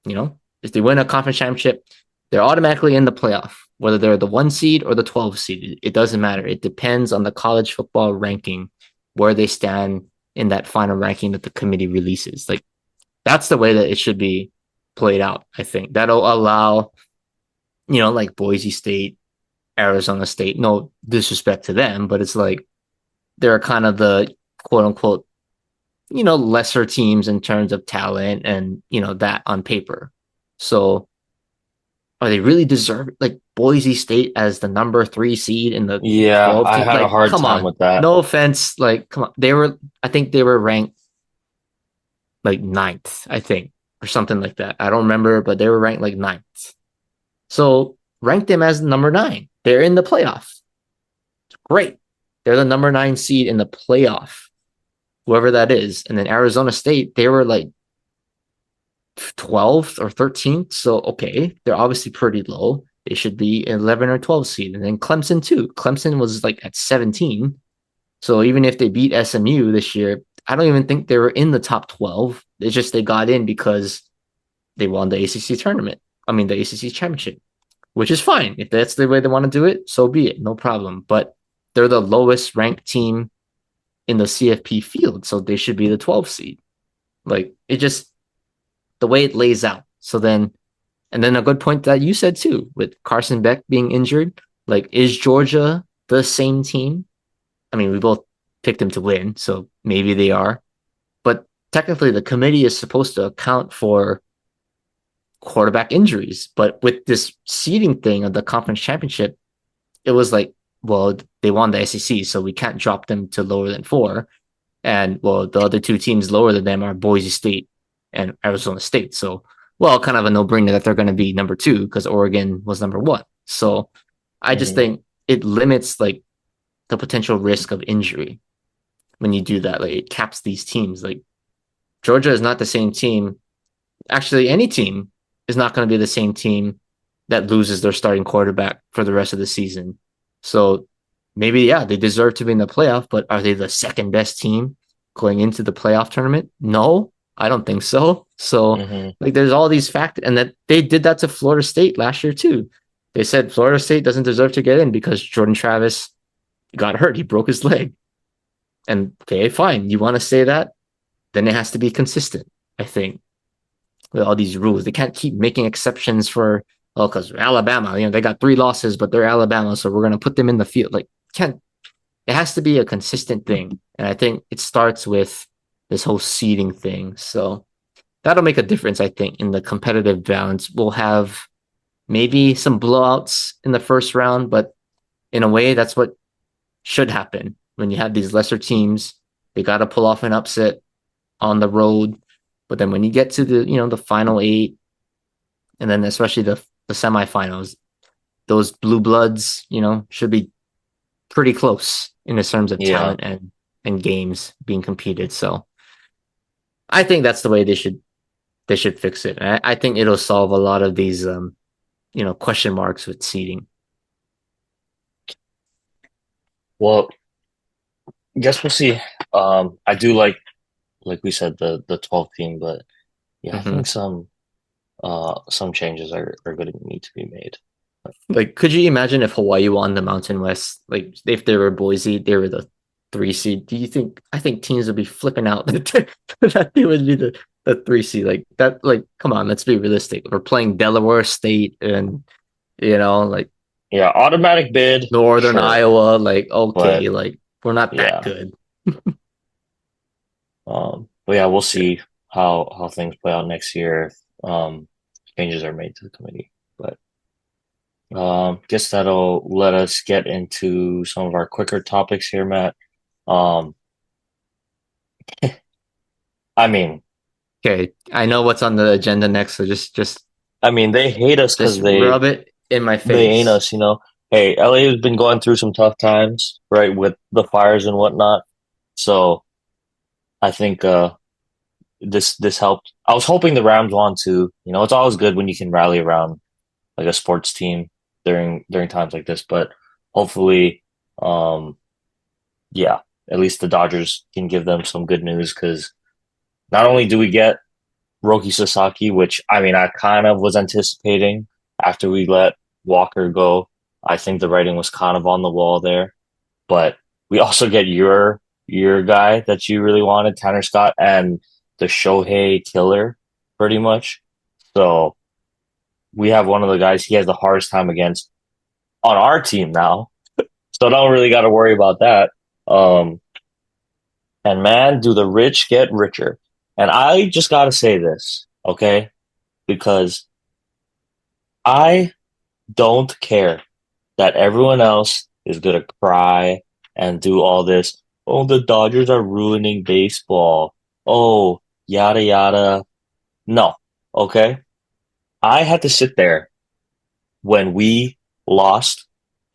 if they win a conference championship, they're automatically in the playoff, whether they're the 1 seed or the 12 seed. It doesn't matter. It depends on the college football ranking, where they stand in that final ranking that the committee releases. Like, that's the way that it should be played out, I think. That'll allow, like Boise State, Arizona State, no disrespect to them, but it's like they're kind of the quote unquote, lesser teams in terms of talent and, that on paper. So are they really deserve like Boise State as the number 3 seed in the Yeah, 12 I team? had a Like, hard come time on. with that. No offense. Like, come on. I think they were ranked like ninth, I think, or something like that. I don't remember, but they were ranked like ninth. So rank them as number 9. They're in the playoff. Great. They're the number 9 seed in the playoff, whoever that is. And then Arizona State, they were like 12th or 13th. So, okay, they're obviously pretty low. They should be 11 or 12 seed. And then Clemson, too. Clemson was like at 17. So, even if they beat SMU this year, I don't even think they were in the top 12. It's just they got in because they won the ACC tournament. I mean, the ACC championship, which is fine. If that's the way they want to do it, so be it. No problem. But they're the lowest ranked team in the CFP field. So, they should be the 12 seed. Like, it just, the way it lays out. So then, and then a good point that you said too, with Carson Beck being injured, like, is Georgia the same team? I mean, we both picked them to win, so maybe they are. But technically, the committee is supposed to account for quarterback injuries. But with this seeding thing of the conference championship, it was like, well, they won the SEC, so we can't drop them to lower than 4. And well, the other 2 teams lower than them are Boise State and Arizona State. So, well, kind of a no-brainer that they're going to be number 2 because Oregon was number 1. So, I just Hmm. think it limits like the potential risk of injury when you do that. Like it caps these teams. Like Georgia is not the same team. Actually, any team is not going to be the same team that loses their starting quarterback for the rest of the season. So maybe, yeah, they deserve to be in the playoff, but are they the second best team going into the playoff tournament? No, I don't think so. So, Hmm. like, there's all these factors, and that they did that to Florida State last year, too. They said Florida State doesn't deserve to get in because Jordan Travis got hurt. He broke his leg. And okay, fine. You want to say that? Then it has to be consistent, I think, with all these rules. They can't keep making exceptions for, oh, because Alabama, they got 3 losses, but they're Alabama, so we're going to put them in the field. Like, can't, it has to be a consistent thing. And I think it starts with this whole seeding thing. So that'll make a difference, I think, in the competitive balance. We'll have maybe some blowouts in the first round, but in a way, that's what should happen when you have these lesser teams. They got to pull off an upset on the road, but then when you get to the final eight, and then especially the semifinals, those blue bloods, should be pretty close in the terms of Yeah. talent and games being competed. So I think that's the way they should fix it. And I think it'll solve a lot of these question marks with seeding. Well, guess we'll see. I do like we said, the 12 team, but yeah, I Mm-hmm. think some changes are going to need to be made. Like, could you imagine if Hawaii won the Mountain West? Like, if they were Boise, they were the 3 seed. Do you think? I think teams would be flipping out that they would be the 3 seed. Like that. Like, come on, let's be realistic. We're playing Delaware State and like Yeah, automatic bid, Northern sure, Iowa. Like, okay, but like we're not that yeah, good. but yeah, we'll Yeah. see how things play out next year if changes are made to the committee. But guess that'll let us get into some of our quicker topics here, Matt. Um, I mean, Okay, I know what's on the agenda next, so I mean, they hate us just because rub it in my they ain't face. us. Hey, LA has been going through some tough times, right, with the fires and whatnot. So I think this helped. I was hoping the Rams won too. It's always good when you can rally around like a sports team during times like this. But hopefully, um, yeah, at least the Dodgers can give them some good news because not only do we get Roki Sasaki, which I mean I kind of was anticipating after we let Walker go. I think the writing was kind of on the wall there, but we also get your guy that you really wanted, Tanner Scott, and the Shohei killer, pretty much. So we have one of the guys he has the hardest time against on our team now. So don't really got to worry about that. Um, and man, do the rich get richer. And I just got to say this, okay? Because I don't care that everyone else is going to cry and do all this. Oh, the Dodgers are ruining baseball. Oh, yada, yada. No, okay? I had to sit there when we lost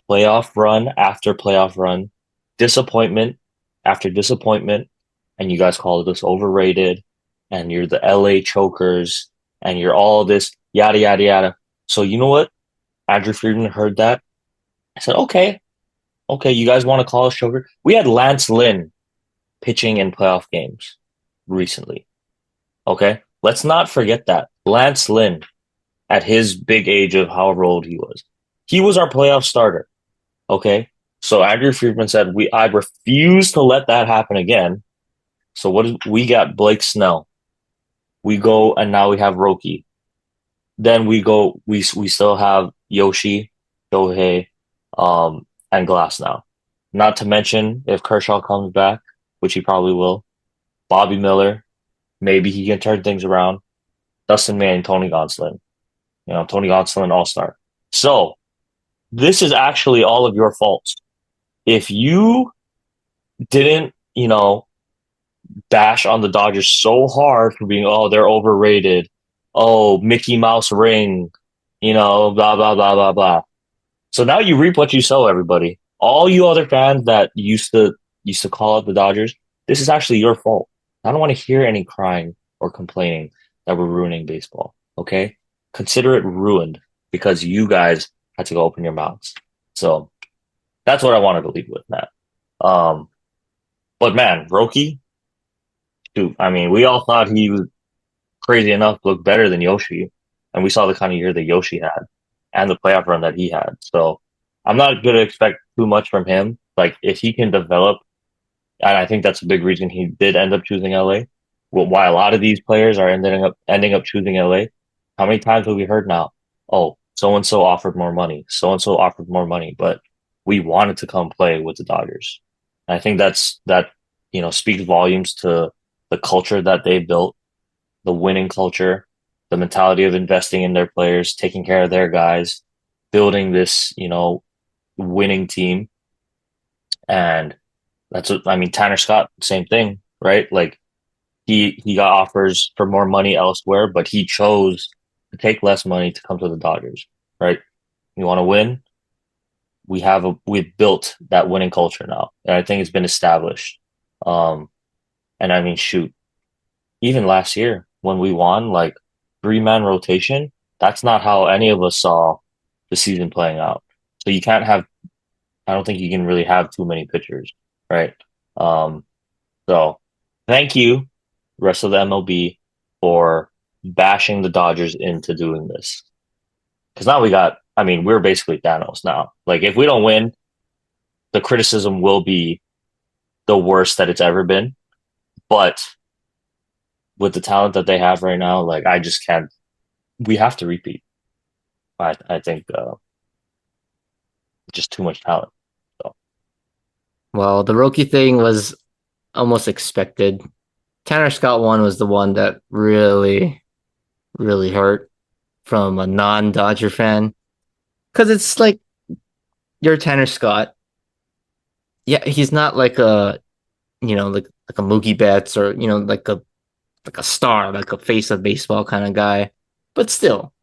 playoff run after playoff run, disappointment after disappointment, and you guys called us overrated, and you're the LA chokers, and you're all this yada yada yada. So you know what? Andrew Friedman heard that. I said, okay, okay, you guys want to call us choker? We had Lance Lynn pitching in playoff games recently. Okay, let's not forget that Lance Lynn, at his big age of however old he was our playoff starter. Okay. So Andrew Friedman said, I refuse to let that happen again. So we got Blake Snell. We go and now we have Roki. Then we still have Yoshi, Shohei, and Glass now. Not to mention if Kershaw comes back, which he probably will, Bobby Miller, maybe he can turn things around. Dustin May, Tony Gonsolin. Tony Gonsolin all-star. So this is actually all of your faults. If you didn't, bash on the Dodgers so hard for being, oh, they're overrated. Oh, Mickey Mouse ring, blah, blah, blah, blah, blah. So now you reap what you sow, everybody. All you other fans that used to call out the Dodgers, this is actually your fault. I don't want to hear any crying or complaining that we're ruining baseball. Okay? Consider it ruined because you guys had to go open your mouths. So that's what I wanted to leave with, Matt. Um, but man, Roki, dude, I mean, we all thought he was crazy enough to look better than Yoshi, and we saw the kind of year that Yoshi had and the playoff run that he had. So I'm not going to expect too much from him. Like if he can develop, and I think that's a big reason he did end up choosing LA. Well, why a lot of these players are ending up choosing LA. How many times have we heard now? Oh, so and so offered more money. So and so offered more money, but we wanted to come play with the Dodgers. And I think that speaks volumes to the culture that they built, the winning culture, the mentality of investing in their players, taking care of their guys, building this winning team, and that's what I mean. Tanner Scott, same thing, right? Like he got offers for more money elsewhere, but he chose to take less money to come to the Dodgers, right? You want to win? We've built that winning culture now, and I think it's been established. Um, and I mean, shoot, even last year when we won, like 3-man rotation, that's not how any of us saw the season playing out. So you can't have, I don't think you can really have too many pitchers, right? Um, so thank you, rest of the MLB, for bashing the Dodgers into doing this. Because now I mean, we're basically Thanos now. Like, if we don't win, the criticism will be the worst that it's ever been. But with the talent that they have right now, like, I just can't, we have to repeat. I think just too much talent. So, Well, the rookie thing was almost expected. Tanner Scott one was the one that really, really hurt from a non-Dodger fan because it's like you're Tanner Scott. Yeah, he's not like a like a Mookie Betts or like a star, like a face of baseball kind of guy. But still,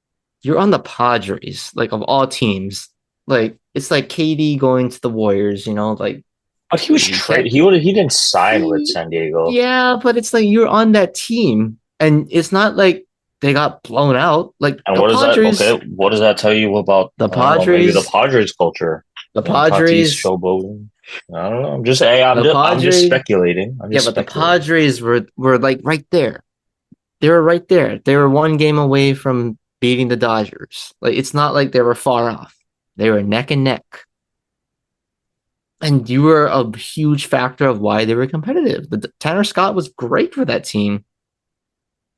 you're on the Padres, like of all teams. Like it's like KD going to the Warriors, like but he was you can't. trade. He didn't sign with He, San Diego. yeah, but it's like you're on that team, and it's not like they got blown out. Like And what does that? Okay, what does that tell you about? The I don't know. Maybe the Padres, Padres culture. the You know, Tatis Padres, showboating. I don't know. I'm just. Hey, the I'm just Padres. speculating. I'm Yeah, just but the speculating. Padres were like right there. They were right there. They were one game away from beating the Dodgers. Like it's not like they were far off. They were neck and neck. And you were a huge factor of why they were competitive. Tanner Scott was great for that team.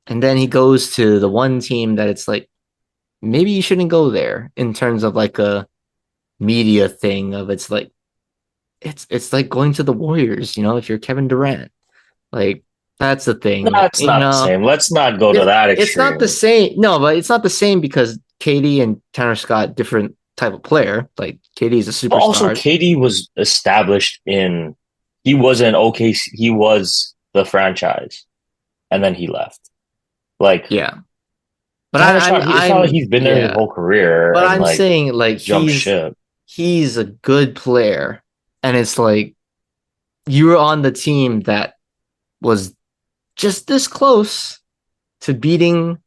And then he goes to the one team that it's like, maybe you shouldn't go there in terms of like a media thing of it's like going to the Warriors, if you're Kevin Durant. Like that's the thing. That's not the same. Let's not go to that It's not the extreme. same. No, but it's not the same because Katie and Tanner Scott different type of player. Like Katie's a But also, superstar. KD was established in. He was in OKC. He was the franchise, and then he left. Like Yeah. But Tanner Scott, it's not like he's been there his yeah. whole career But and I'm like saying like jump ship. he's a good player, and it's like you were on the team that was just this close to beating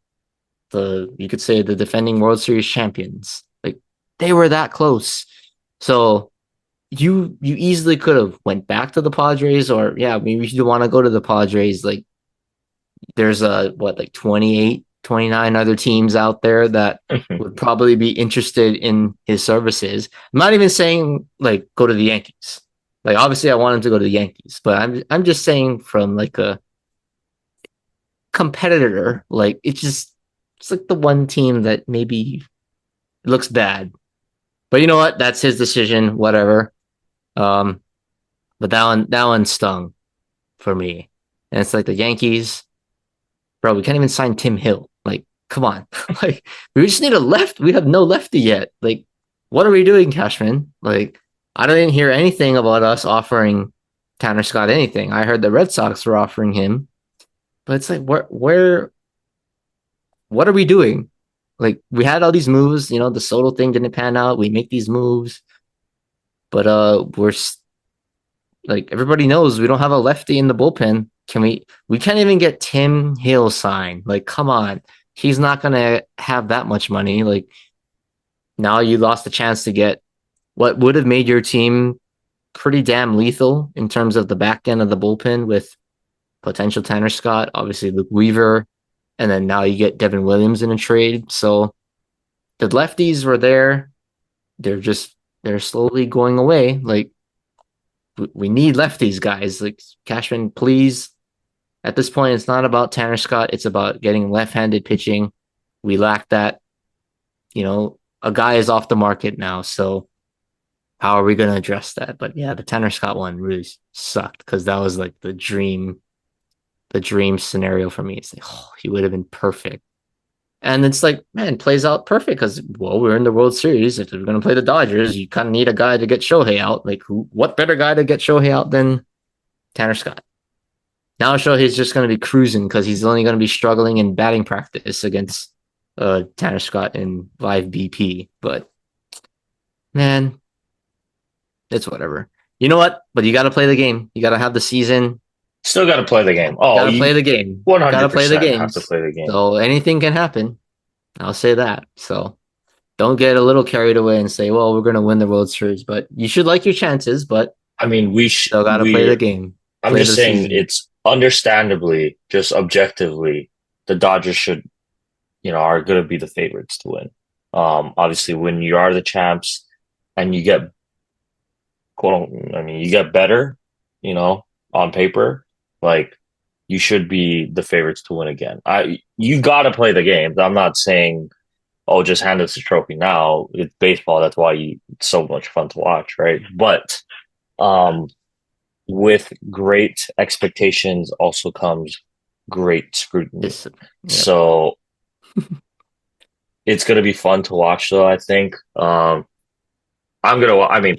you could say the defending World Series champions. Like they were that close. So you easily could have went back to the Padres or yeah, maybe you want to go to the Padres. Like there's like 28, 29 other teams out there that would probably be interested in his services. I'm not even saying like go to the Yankees. Like obviously I want him to go to the Yankees, but I'm just saying from like a competitor, like it's like the one team that maybe looks bad. But you know what? That's his decision, whatever. Um, but that one stung for me. And it's like the Yankees, bro, we can't even sign Tim Hill. Like, come on. Like, we just need a left. We have no lefty yet. Like, what are we doing, Cashman? Like, I didn't hear anything about us offering Tanner Scott anything. I heard the Red Sox were offering him, but it's like, what are we doing? Like, we had all these moves, the Soto thing didn't pan out. We make these moves, but like everybody knows we don't have a lefty in the bullpen. We can't even get Tim Hill signed. Like, come on. He's not gonna have that much money. Like now you lost the chance to get what would have made your team pretty damn lethal in terms of the back end of the bullpen with potential Tanner Scott, obviously Luke Weaver, and then now you get Devin Williams in a trade. So the lefties were there. They're slowly going away. Like we need lefties, guys. Like Cashman, please. At this point, it's not about Tanner Scott. It's about getting left-handed pitching. We lack that. A guy is off the market now, so how are we going to address that? But yeah, the Tanner Scott one really sucked because that was like the dream scenario for me. It's like, oh, he would have been perfect. And it's like, man, plays out perfect because, well, we're in the World Series. If we're going to play the Dodgers, you kind of need a guy to get Shohei out. Like, what better guy to get Shohei out than Tanner Scott? Now Shohei's just going to be cruising because he's only going to be struggling in batting practice against Tanner Scott in live BP. But man, it's whatever. You know what? But you got to play the game. You got to have the season. Still got to play the game. Got Oh, to play you the game. Got to play the 100% have to games. play the game. So anything can happen. I'll say that. So don't get a little carried away and say, well, we're going to win the World Series. But you should like your chances, but I mean, still got to play the game, I'm play just the saying season. it's understandably, just objectively, the Dodgers should, are going to be the favorites to win. Obviously, when you are the champs and you get, I mean, you get better, you know, on paper, like you should be the favorites to win again. You got to play the games. I'm not saying, oh, just hand us the trophy now. It's baseball. That's why it's so much fun to watch, right? But, um, with great expectations also comes great scrutiny. It's, yep. So it's going to be fun to watch, though, I think. I mean,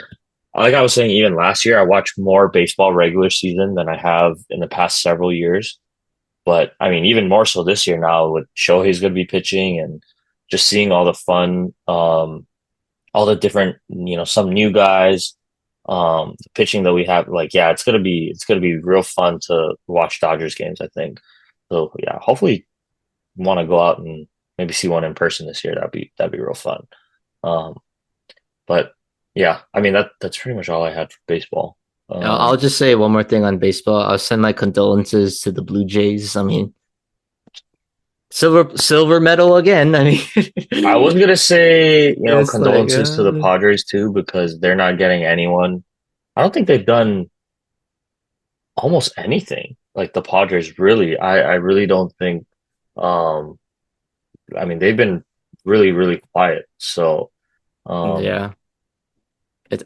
like I was saying, even last year, I watched more baseball regular season than I have in the past several years. But I mean, even more so this year now with Shohei's going to be pitching and just seeing all the fun, all the different, some new guys, the pitching that we have. Like, yeah, it's gonna be real fun to watch Dodgers games, I think. So yeah, hopefully want to go out and maybe see one in person this year. That'd be real fun. Um, but yeah, I mean that's pretty much all I had for baseball. I'll just say one more thing on baseball. I'll send my condolences to the Blue Jays. I mean, silver medal again. I I was mean, gonna say, it's like condolences to the Padres too, because they're not getting anyone. I don't think they've done almost anything like the Padres really. I really don't think, um, I mean, they've been really, really quiet. So, um, yeah.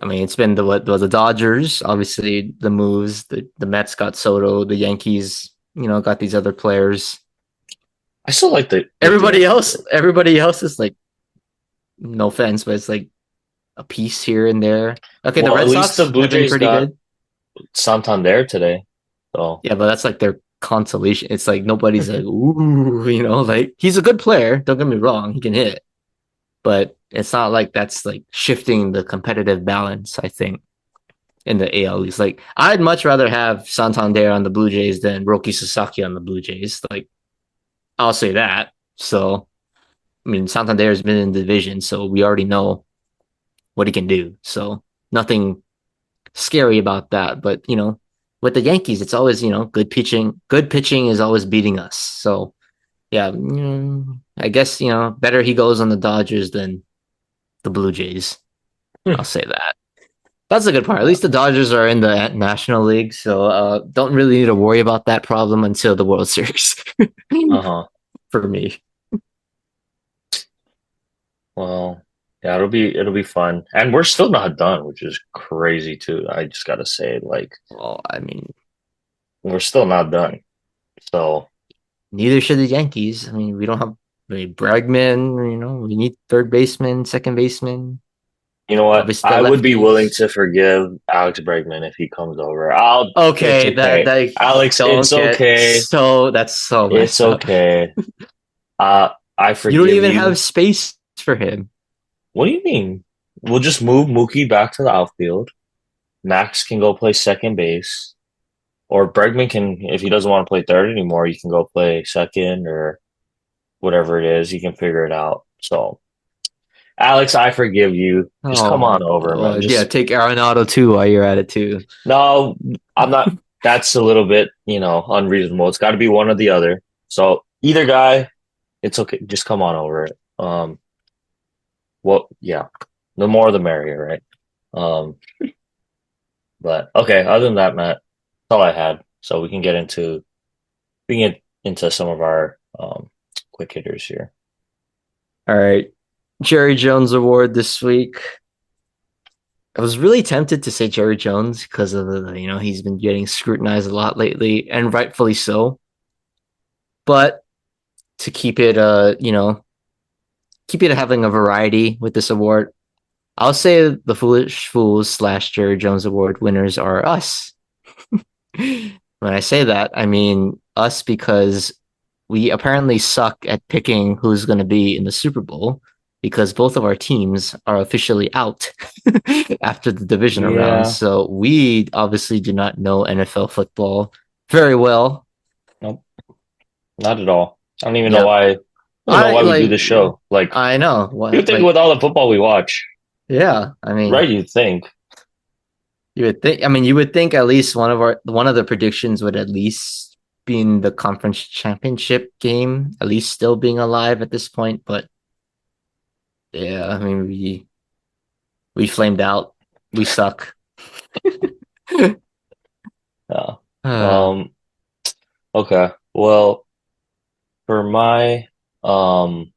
I mean, it's been the Dodgers, obviously the moves. The Mets got Soto. The Yankees, got these other players. I still like the Everybody else is like, no offense, but it's like a piece here and there. Okay, the well, at Red least the Sox Blue have been Jays pretty got good. Santander today. So, Yeah, but that's like their consolation. It's like nobody's like, ooh, like he's a good player. Don't get me wrong, he can hit, but it's not like that's like shifting the competitive balance. I think in the AL East, like I'd much rather have Santander on the Blue Jays than Roki Sasaki on the Blue Jays. Like I'll say that. So I mean, Santander has been in the division, so we already know what he can do. So nothing scary about that. But with the Yankees, it's always good pitching. Good pitching is always beating us. So yeah, I guess better he goes on the Dodgers than the Blue Jays. I'll say that. That's the good part. At yeah. least the Dodgers are in the National League, so don't really need to worry about that problem until the World Series Uh-huh. for me. Well, yeah, it'll be fun. And we're still not done, which is crazy too. I just gotta say, like, Well, I mean, we're still not done. So, neither should the Yankees. I mean, we don't have Bregman. We need third baseman, second baseman. you know what? Obviously, the I would be willing lefties. to forgive Alex Bregman if he comes over. It's Okay, okay. that Alex, don't it's get okay. so that's so It's messed up. okay. I You don't forgive even you. have space for him. What do you mean? We'll just move Mookie back to the outfield. Max can go play second base, or Bregman can, if he doesn't want to play third anymore, you can go play second or whatever it is. You can figure it out. So, Alex, I forgive you. Just Oh come my on god. over, man. Well, yeah, Just take Arenado too while you're at it too. no, I'm not. That's a little bit, unreasonable. It's got to be one or the other. So either guy, it's okay. Just come on over it. Well, yeah, the more the merrier, right? Um, but okay. Other than that, Matt, that's all I had. So we can get into some of our quick hitters here. All right. Jerry Jones Award this week. I was really tempted to say Jerry Jones because of he's been getting scrutinized a lot lately, and rightfully so. But to keep it keep it having a variety with this award. I'll say the Foolish Fools slash Jerry Jones Award winners are us. When I say that, I mean us because we apparently suck at picking who's going to be in the Super Bowl because both of our teams are officially out after the divisional round. Yeah. So we obviously do not know NFL football very well. Nope. Not at all. I don't even know Yep. why. I don't even know I why we do like, this show. Like, I know you what, think like, with all the football we watch, yeah, I mean, right? You'd think. you would think, I mean, you would think at least one of the predictions would at least be in the conference championship game, at least still being alive at this point. But yeah, I mean, we flamed out. We suck. Yeah. uh, Um. Okay. Well, for my um,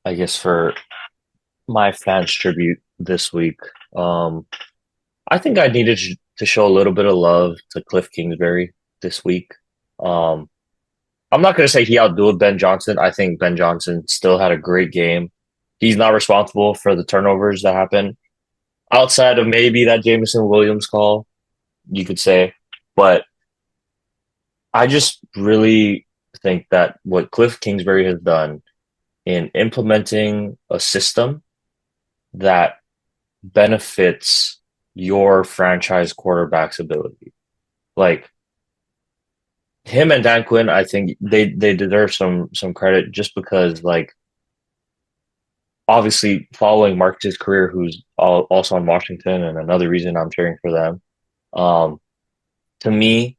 I guess for my fans tribute this week, um, I think I needed to show a little bit of love to Cliff Kingsbury this week. Um, I'm not going to say he outdueled Ben Johnson. I think Ben Johnson still had a great game. He's not responsible for the turnovers that happened outside of maybe that Jameson Williams call, you could say. But I just really think that what Cliff Kingsbury has done in implementing a system that benefits your franchise quarterback's ability. Like him and Dan Quinn, I think they deserve some credit just because like obviously following Marcus's career, who's also on Washington, and another reason I'm cheering for them. Um, to me,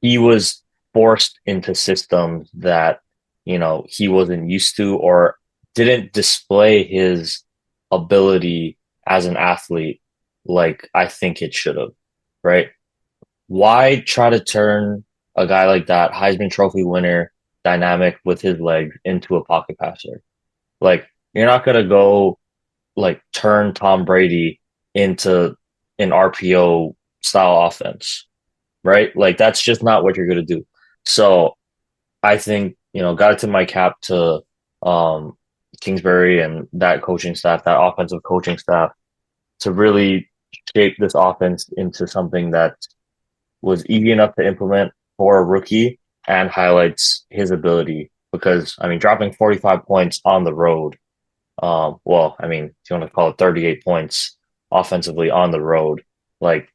he was forced into systems that he wasn't used to or didn't display his ability as an athlete like I think it should have, right? Why try to turn a guy like that, Heisman Trophy winner, dynamic with his legs, into a pocket passer? Like, you're not gonna go like turn Tom Brady into an RPO style offense, right? Like that's just not what you're gonna do. So I think, got to tip my cap to um Kingsbury and that coaching staff, that offensive coaching staff to really shape this offense into something that was easy enough to implement for a rookie and highlights his ability. Because I mean, dropping 45 points on the road, well, I mean, if you want to call it 38 points offensively on the road, like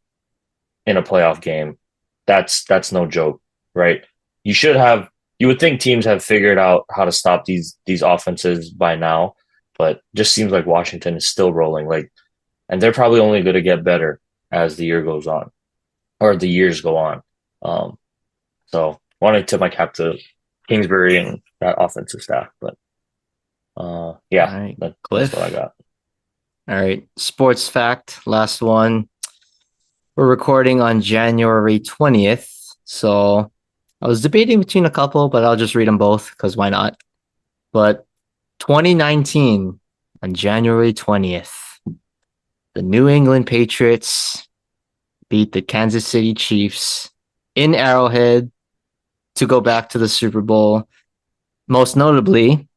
in a playoff game, that's no joke, right? You should have. You would think teams have figured out how to stop these offenses by now, but just seems like Washington is still rolling. Like, and they're probably only going to get better as the year goes on or the years go on. Um, so wanted to tip my cap to Kingsbury and that offensive staff, but all yeah, right, that's what I Cliff. got. All right, sports fact. Last one. We're recording on January 20th. So I was debating between a couple, but I'll just read them both because why not? But 2019, on January 20th, the New England Patriots beat the Kansas City Chiefs in Arrowhead to go back to the Super Bowl. Most notably,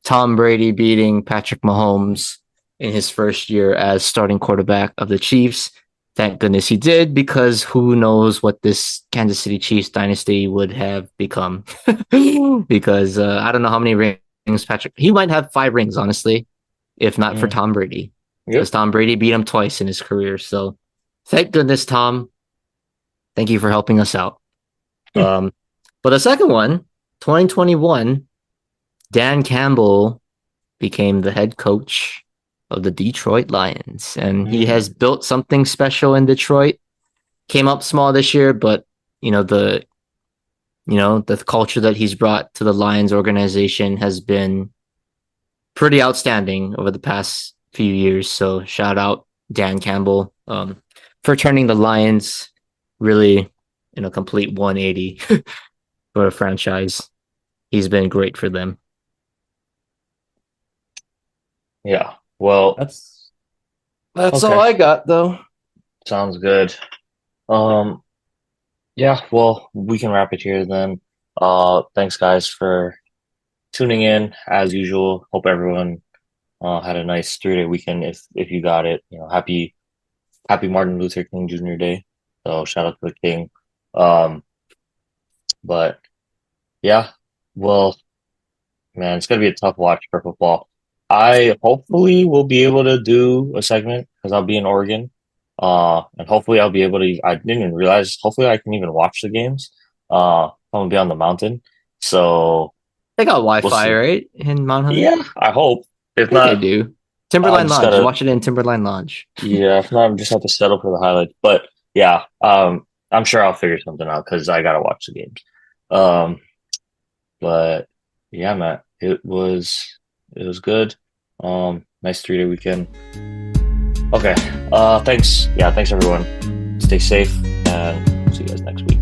Tom Brady beating Patrick Mahomes in his first year as starting quarterback of the Chiefs. Thank goodness he did, because who knows what this Kansas City Chiefs dynasty would have become. Because I don't know how many rings Patrick, he might have 5 rings, honestly, if not for Mm, Tom Brady, because yep. Tom Brady beat him twice in his career. So thank goodness, Tom. Thank you for helping us out. Um, but the second one, 2021, Dan Campbell became the head coach of the Detroit Lions, and he has Mm, built something special in Detroit. Came up small this year, but you know the the culture that he's brought to the Lions organization has been pretty outstanding over the past few years. So shout out Dan Campbell for turning the Lions really in a complete 180 for a franchise. He's been great for them. yeah. Well, That's all okay. I got though. Sounds good. Um, yeah, well, we can wrap it here then. Thanks guys for tuning in as usual. Hope everyone had a nice 3 day weekend. If you got it, happy Martin Luther King Jr. Day. So shout out to the King. Um, but yeah, well, man, it's gonna be a tough watch for football. I hopefully will be able to do a segment because I'll be in Oregon. And hopefully I'll be able to. I didn't even realize. Hopefully I can even watch the games. I'm gonna be on the mountain, so They got we'll Wi-Fi, see. right, in Mount Hood? Yeah, I hope. If I think they not, do. I'll Timberline just Lodge. gotta. Watch it in Timberline Lodge. Yeah, if not, I just have to settle for the highlights. But yeah, I'm sure I'll figure something out because I gotta watch the games. Um, but yeah, Matt, it was good. Nice 3 day weekend. Okay. Thanks. Yeah, thanks everyone. Stay safe and see you guys next week.